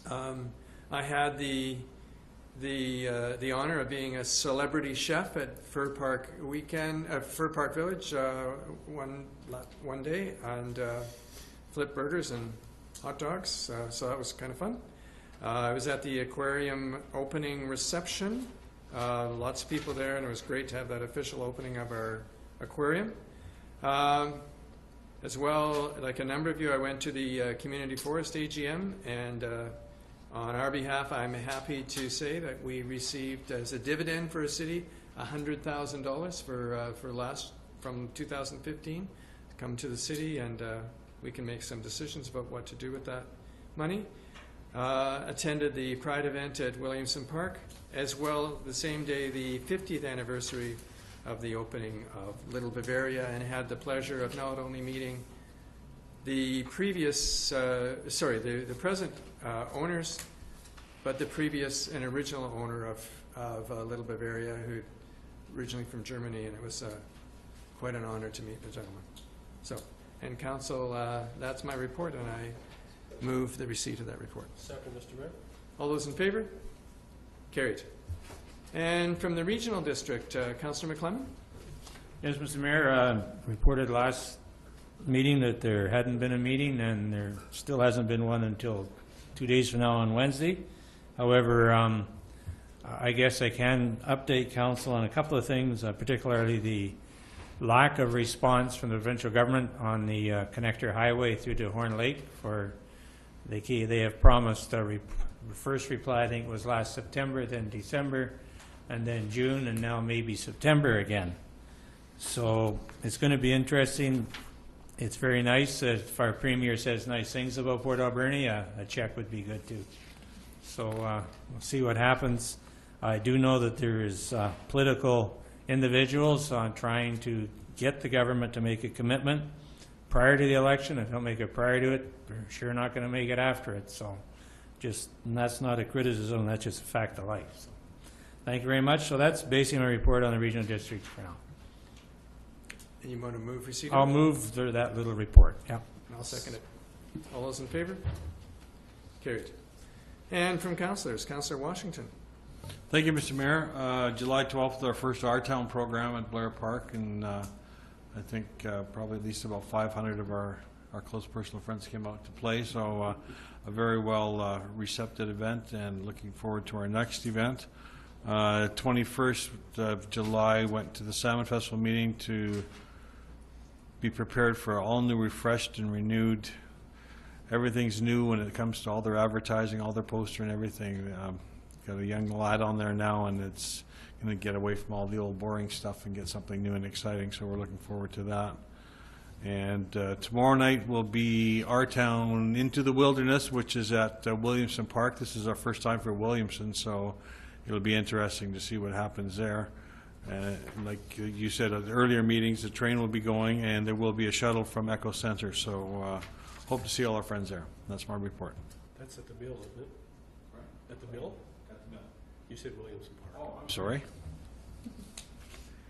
I had the honor of being a celebrity chef at Fir Park Village one day, and flipped burgers and hot dogs. So that was kind of fun. I was at the aquarium opening reception. Lots of people there, and it was great to have that official opening of our aquarium. As well, like a number of you, I went to the Community Forest AGM, and on our behalf, I'm happy to say that we received as a dividend for a city $100,000 from 2015 to come to the city, and we can make some decisions about what to do with that money. Attended the Pride event at Williamson Park, as well the same day, the 50th anniversary of the opening of Little Bavaria, and had the pleasure of not only meeting the previous, the present owners, but the previous and original owner of Little Bavaria, who originally from Germany, and it was quite an honor to meet the gentleman. So, and council, that's my report, and I move the receipt of that report. Second, Mr. Mayor. All those in favor? Carried. And from the regional district, Councillor McClellan? Yes, Mr. Mayor, reported last meeting that there hadn't been a meeting, and there still hasn't been one until 2 days from now on Wednesday. However, I guess I can update council on a couple of things, particularly the lack of response from the provincial government on the connector highway through to Horn Lake. They have promised a first reply, I think it was last September, then December, and then June, and now maybe September again. So it's going to be interesting. It's very nice. If our Premier says nice things about Port Alberni, a check would be good too. So we'll see what happens. I do know that there is political individuals on trying to get the government to make a commitment prior to the election. If they don't make it prior to it, they're sure not going to make it after it. So and that's not a criticism, that's just a fact of life. So, thank you very much. So that's basically my report on the regional district for now. And you want to move receipt? I'll move that little report. Yeah. I'll second it. All those in favor? Carried. And from councillors, Councillor Washington. Thank you, Mr. Mayor. July 12th, our first Our Town program at Blair Park, and I think probably at least about 500 of our close personal friends came out to play. So a very well receptive event, and looking forward to our next event. 21st of July, went to the Salmon Festival meeting to be prepared for all new, refreshed, and renewed. Everything's new when it comes to all their advertising, all their poster and everything. Got a young lad on there now, and it's going to get away from all the old boring stuff and get something new and exciting, so we're looking forward to that. And tomorrow night will be Our Town Into the Wilderness, which is at Williamson Park. This is our first time for Williamson, so it'll be interesting to see what happens there. Like you said at earlier meetings, the train will be going, and there will be a shuttle from Echo Center. So hope to see all our friends there. That's my report. That's at the mill, isn't it? At the mill? At the mill. You said Williamson Park. Oh, I'm sorry.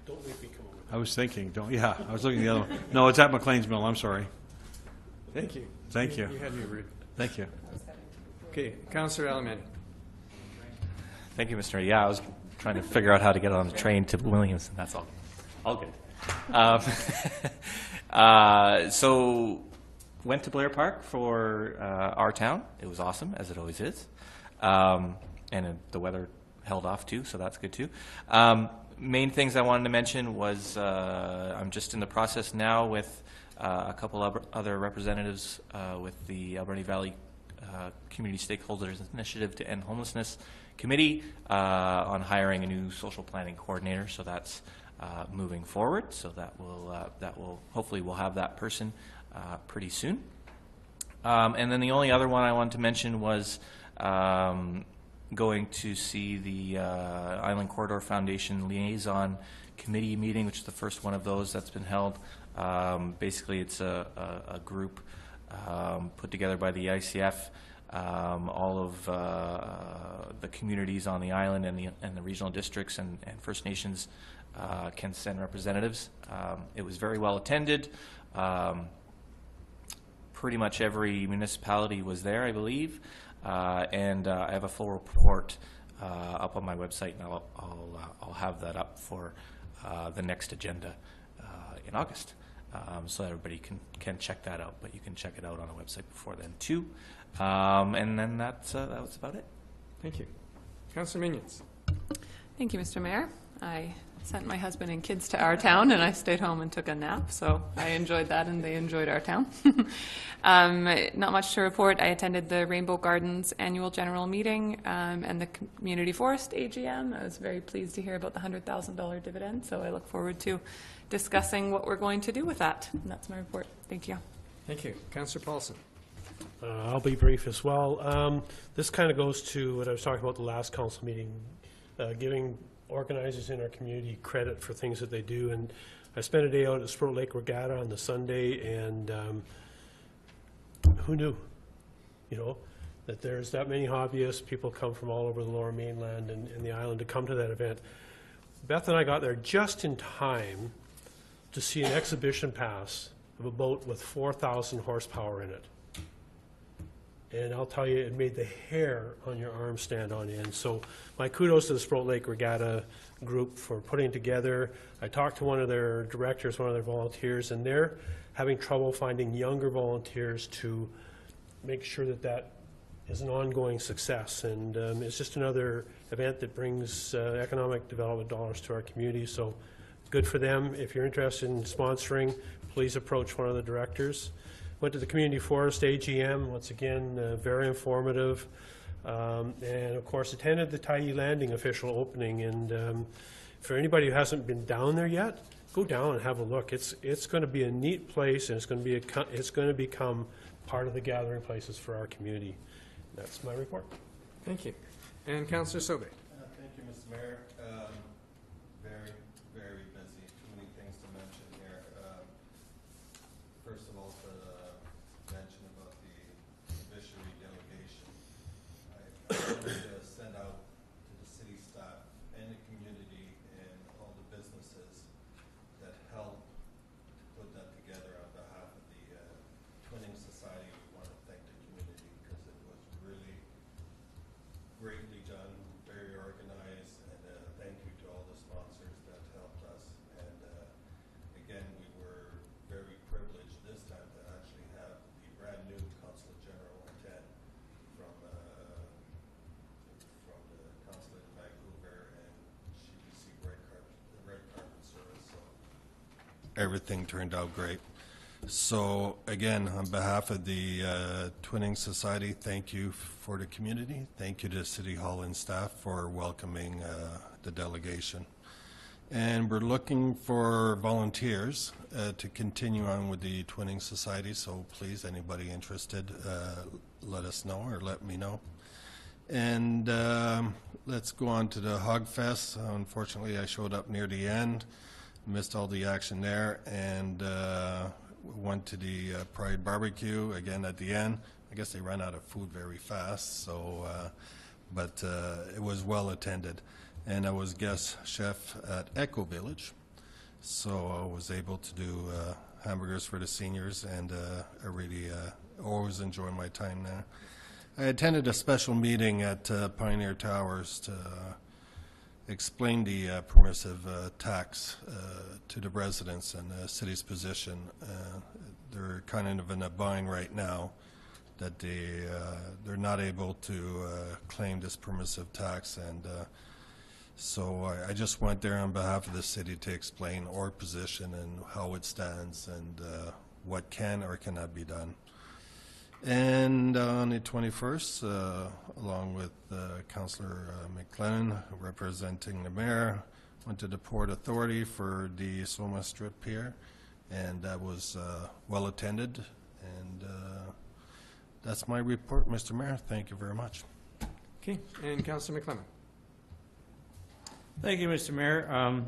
Don't make me come over. I was thinking, I was looking at the other one. No, it's at McLean's Mill. I'm sorry. Thank you. Thank you. You had me rude. Thank you. Okay, Councillor Alberni. Thank you, Mr. Mayor. Yeah, I was trying to figure out how to get on the train to Williamson. That's all. All good. So, went to Blair Park for our town. It was awesome, as it always is. The weather held off too, so that's good too. Main things I wanted to mention was I'm just in the process now with a couple of other representatives with the Alberni Valley Community Stakeholders Initiative to End Homelessness Committee on hiring a new social planning coordinator. So that's moving forward. So that will hopefully we'll have that person pretty soon. And then the only other one I wanted to mention was going to see the Island Corridor Foundation Liaison Committee meeting, which is the first one of those that's been held. Basically, it's a group put together by the ICF. All of the communities on the island and the regional districts and First Nations can send representatives. It was very well attended. Pretty much every municipality was there, I believe. And I have a full report up on my website, and I'll have that up for the next agenda in August, so everybody can check that out. But you can check it out on the website before then too. And then that was about it. Thank you. Councillor Minions. Thank you, Mr. Mayor. I sent my husband and kids to our town, and I stayed home and took a nap, so I enjoyed that, and they enjoyed our town. Not much to report. I attended the Rainbow Gardens annual general meeting and the Community Forest AGM. I was very pleased to hear about the $100,000 dividend, so I look forward to discussing what we're going to do with that. And that's my report. Thank you. Thank you. Councillor Paulson. I'll be brief as well. This kind of goes to what I was talking about the last council meeting, giving organizers in our community credit for things that they do. And I spent a day out at Sprout Lake Regatta on the Sunday, and who knew, that there's that many hobbyists. People come from all over the Lower Mainland and the island to come to that event. Beth and I got there just in time to see an exhibition pass of a boat with 4,000 horsepower in it. And I'll tell you, it made the hair on your arm stand on end. So my kudos to the Sprout Lake Regatta group for putting it together. I talked to one of their directors, one of their volunteers, and they're having trouble finding younger volunteers to make sure that that is an ongoing success. And it's just another event that brings economic development dollars to our community. So good for them. If you're interested in sponsoring, please approach one of the directors. Went to the Community Forest AGM, once again, very informative. And of course, attended the Tyee Landing official opening. And for anybody who hasn't been down there yet, go down and have a look. It's going to be a neat place, and it's going to become part of the gathering places for our community. That's my report. Thank you. And Councillor Sobe. Thank you, Mr. Mayor. Very, very busy. Too many things to mention here. First of all, to mention about the fishery delegation. I wanted to send out to the city staff and the community and all the businesses that helped put that together on behalf of the Twinning Society. We want to thank the community because it was really greatly done, very organized, and thank you to all the sponsors that helped us. And again, we were very privileged this time to actually have the brand new Consulate General attend from the Consulate in Vancouver, and she received red carpet service. So everything turned out great. So again, on behalf of the Twinning Society, thank you for the community. Thank you to City Hall and staff for welcoming the delegation. And we're looking for volunteers to continue on with the Twinning Society. So please, anybody interested, let us know or let me know. And let's go on to the Hog Fest. Unfortunately, I showed up near the end, missed all the action there, and went to the Pride Barbecue again at the end. I guess they ran out of food very fast, so but it was well attended. And I was guest chef at Echo Village, so I was able to do hamburgers for the seniors, and I really always enjoy my time there. I attended a special meeting at Pioneer Towers to explain the permissive tax to the residents and the city's position. They're kind of in a bind right now that they're not able to claim this permissive tax, and so I just went there on behalf of the city to explain our position and how it stands and what can or cannot be done. And on the 21st, along with Councillor McLennan, representing the mayor, went to the Port Authority for the Soma Strip Pier, and that was well attended. And that's my report, Mr. Mayor. Thank you very much. Okay, and Councillor McLennan. Thank you, Mr. Mayor.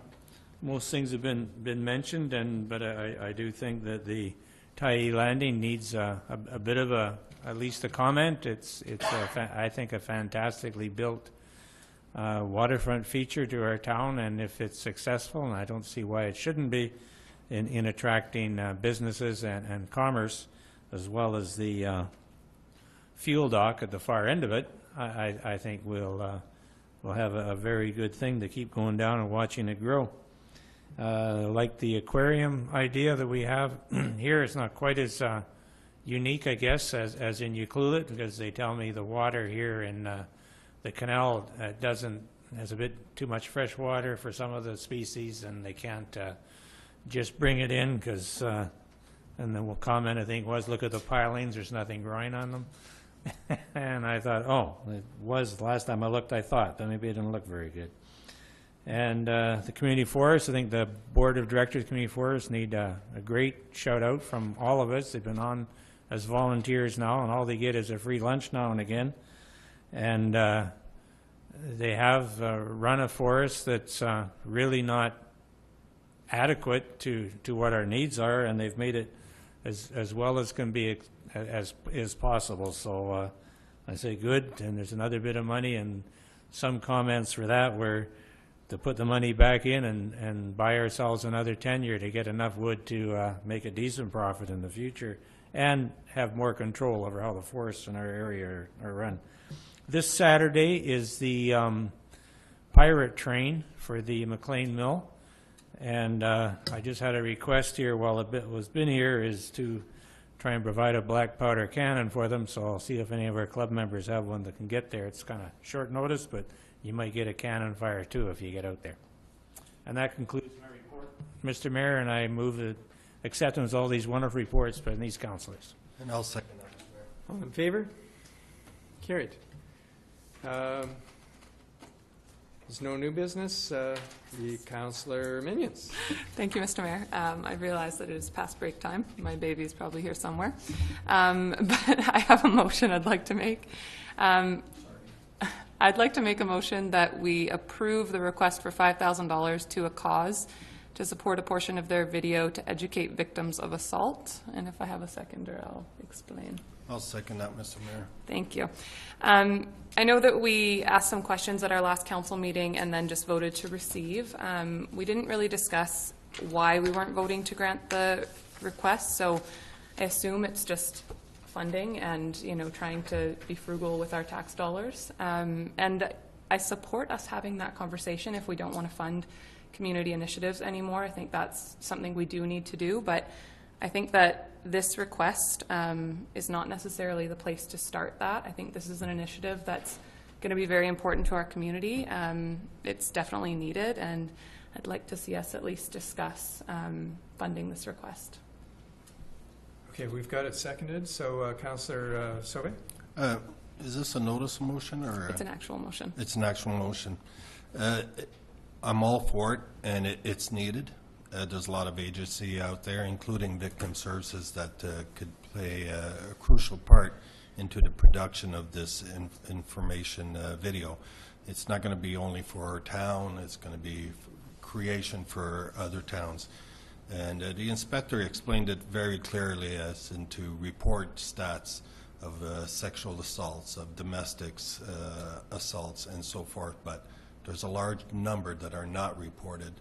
Most things have been mentioned, but I do think that the Tyee Landing needs a bit of at least a comment. It's I think a fantastically built waterfront feature to our town, and if it's successful, and I don't see why it shouldn't be, in attracting businesses and commerce, as well as the fuel dock at the far end of it, I think we'll have a very good thing to keep going down and watching it grow. Like the aquarium idea that we have here, it's not quite as unique, I guess, as in Ucluelet, because they tell me the water here in the canal has a bit too much fresh water for some of the species, and they can't just bring it in because, and the comment I think was, look at the pilings, there's nothing growing on them. And I thought, oh, it was the last time I looked, I thought, but maybe it didn't look very good. And the community forest, I think the board of directors of community forests need a great shout out from all of us. They've been on as volunteers now, and all they get is a free lunch now and again. And they have run a forest that's really not adequate to what our needs are, and they've made it as well as can be as is possible. So I say good, and there's another bit of money, and some comments for that were to put the money back in and buy ourselves another tenure to get enough wood to make a decent profit in the future and have more control over how the forests in our area are run. This Saturday is the pirate train for the McLean Mill, and I just had a request here while a bit was been here is to try and provide a black powder cannon for them, so I'll see if any of our club members have one that can get there. It's kind of short notice, but you might get a cannon fire too if you get out there. And that concludes my report, Mr. Mayor, and I move the acceptance of all these wonderful reports by these councillors. And I'll second that, Mr. Mayor. All in favor? Carried. There's no new business. The Councillor Minions. Thank you, Mr. Mayor. I realize that it is past break time. My baby is probably here somewhere. But I have a motion I'd like to make. I'd like to make a motion that we approve the request for $5,000 to a cause to support a portion of their video to educate victims of assault. And if I have a seconder, I'll explain. I'll second that, Mr. Mayor. Thank you. I know that we asked some questions at our last council meeting and then just voted to receive. We didn't really discuss why we weren't voting to grant the request, so I assume it's just funding and, you know, trying to be frugal with our tax dollars. And I support us having that conversation if we don't want to fund community initiatives anymore. I think that's something we do need to do, but I think that this request is not necessarily the place to start that. I think this is an initiative that's going to be very important to our community. It's definitely needed, and I'd like to see us at least discuss funding this request. Okay, we've got it seconded. So Councillor Sauvé? Is this a notice motion or? It's an actual motion. It's an actual motion. I'm all for it, and it's needed. There's a lot of agency out there, including victim services, that could play a crucial part into the production of this information video. It's not going to be only for our town. It's going to be creation for other towns. And the inspector explained it very clearly as into report stats of sexual assaults, of domestics assaults, and so forth. But there's a large number that are not reported.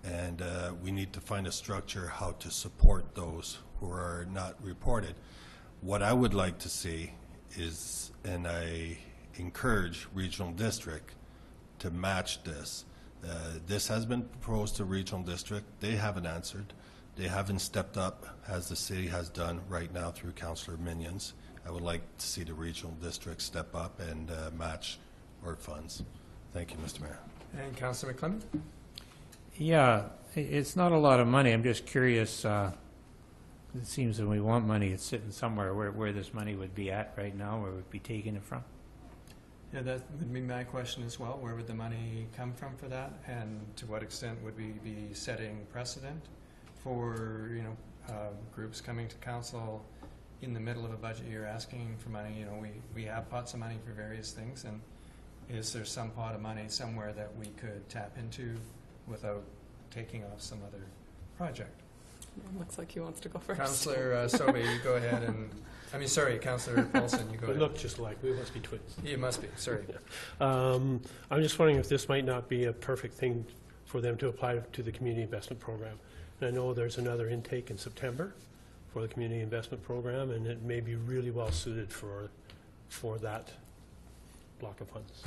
And we need to find a structure how to support those who are not reported. What I would like to see is, and I encourage regional district to match this. This has been proposed to regional district. They haven't answered. They haven't stepped up as the city has done right now through Councillor Minions. I would like to see the regional district step up and match our funds. Thank you, Mr. Mayor. And Councillor McClellan? Yeah, it's not a lot of money. I'm just curious. It seems that we want money, it's sitting somewhere where this money would be at right now, where we'd be taking it from. Yeah, that would be my question as well. Where would the money come from for that? And to what extent would we be setting precedent for, groups coming to council in the middle of a budget year asking for money? We have pots of money for various things, and is there some pot of money somewhere that we could tap into without taking off some other project? Looks like he wants to go first. Councillor Sobey, you go ahead and, Councillor Paulson, you go We ahead. look just like, we must be twins. You must be, sorry. I'm just wondering if this might not be a perfect thing for them to apply to the community investment program. And I know there's another intake in September for the community investment program, and it may be really well suited for that block of funds,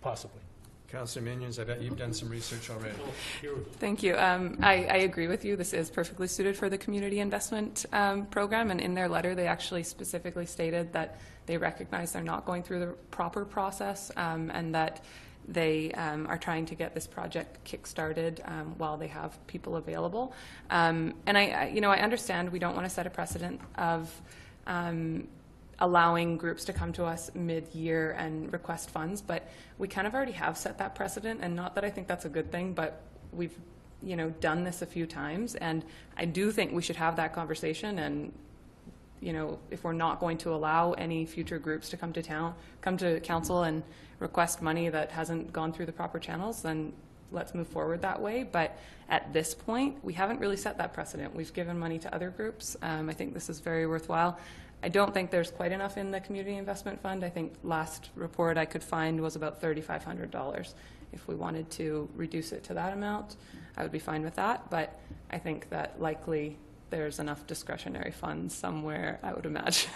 possibly. Councillor Minions, I bet you've done some research already. Thank you. I agree with you. This is perfectly suited for the community investment program, and in their letter, they actually specifically stated that they recognize they're not going through the proper process, and that they are trying to get this project kick-started while they have people available. And I understand we don't want to set a precedent of allowing groups to come to us mid-year and request funds, but we kind of already have set that precedent, and not that I think that's a good thing, but we've done this a few times, and I do think we should have that conversation. And if we're not going to allow any future groups to come to council and request money that hasn't gone through the proper channels, then let's move forward that way. But at this point, we haven't really set that precedent. We've given money to other groups. I think this is very worthwhile. I don't think there's quite enough in the Community Investment Fund. I think last report I could find was about $3,500. If we wanted to reduce it to that amount, I would be fine with that. But I think that likely there's enough discretionary funds somewhere, I would imagine.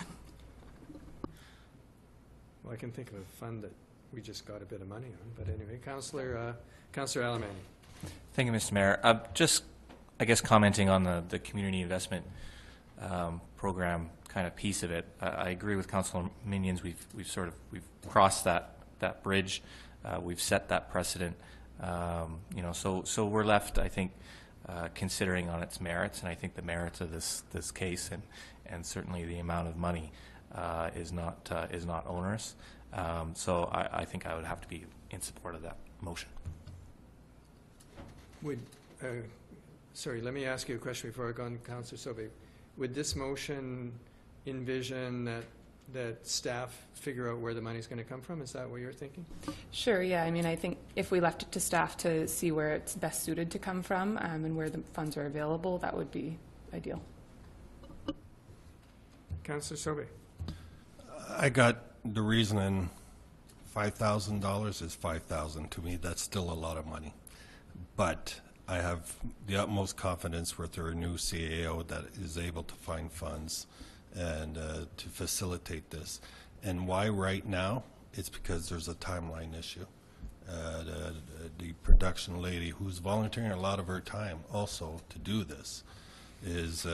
Well, I can think of a fund that we just got a bit of money on. But anyway, Councillor Alberni. Thank you, Mr. Mayor. Just, I guess, commenting on the community investment program kind of piece of it. I agree with Councillor Minions. We've crossed that bridge. We've set that precedent. So we're left, I think, considering on its merits, and I think the merits of this case and certainly the amount of money is not onerous. So I think I would have to be in support of that motion. Sorry, let me ask you a question before I go on, Councillor Sobey. Would this motion envision that staff figure out where the money's going to come from? Is that what you're thinking? Sure, yeah. I think if we left it to staff to see where it's best suited to come from and where the funds are available, that would be ideal. Councillor Sobey. I got the reasoning. $5,000 is $5,000 to me. That's still a lot of money, but I have the utmost confidence with our new CAO that is able to find funds and to facilitate this. And why right now? It's because there's a timeline issue. The production lady, who's volunteering a lot of her time also to do this, is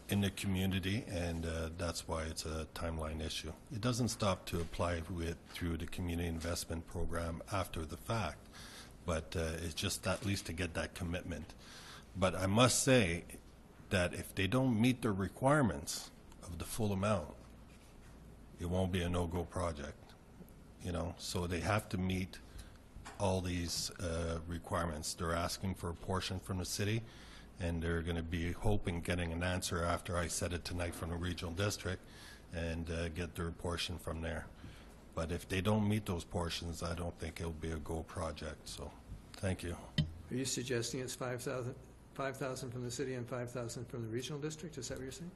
in the community, and that's why it's a timeline issue. It doesn't stop to apply through the community investment program after the fact, but it's just at least to get that commitment. But I must say that if they don't meet the requirements of the full amount, it won't be a no-go project. So they have to meet all these requirements. They're asking for a portion from the city, and they're going to be hoping getting an answer after I said it tonight from the regional district, and get their portion from there. But if they don't meet those portions, I don't think it'll be a go project. So, thank you. Are you suggesting it's 5,000 from the city and 5,000 from the regional district? Is that what you're saying?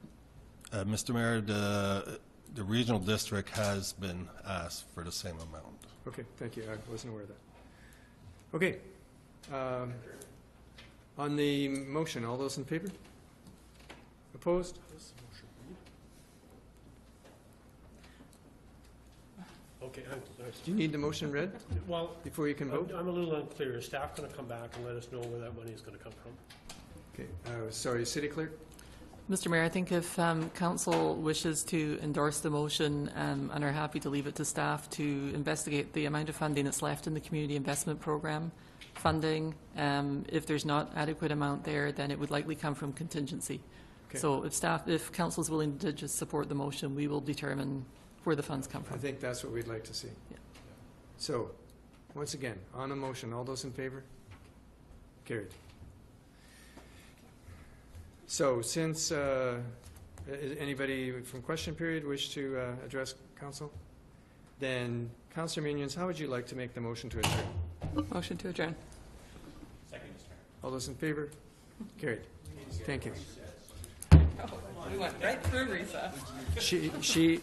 Mr. Mayor, the regional district has been asked for the same amount. Okay, thank you. I wasn't aware of that. Okay. On the motion, all those in favor? Opposed? Okay, Do you need the motion read well, before you can vote? I'm a little unclear. Is staff going to come back and let us know where that money is going to come from? Okay, sorry, City Clerk? Mr. Mayor, I think if council wishes to endorse the motion and are happy to leave it to staff to investigate the amount of funding that's left in the community investment program funding, if there's not adequate amount there, then it would likely come from contingency. Okay. So if council is willing to just support the motion, we will determine where the funds come I from. think that's what we'd like to see. Yeah. So, once again, on a motion, all those in favor? Carried. So, since anybody from question period wish to address council, then Councillor Minions, how would you like to make the motion to adjourn? Motion to adjourn. All those in favor? Carried. Thank you. We went right through recess. She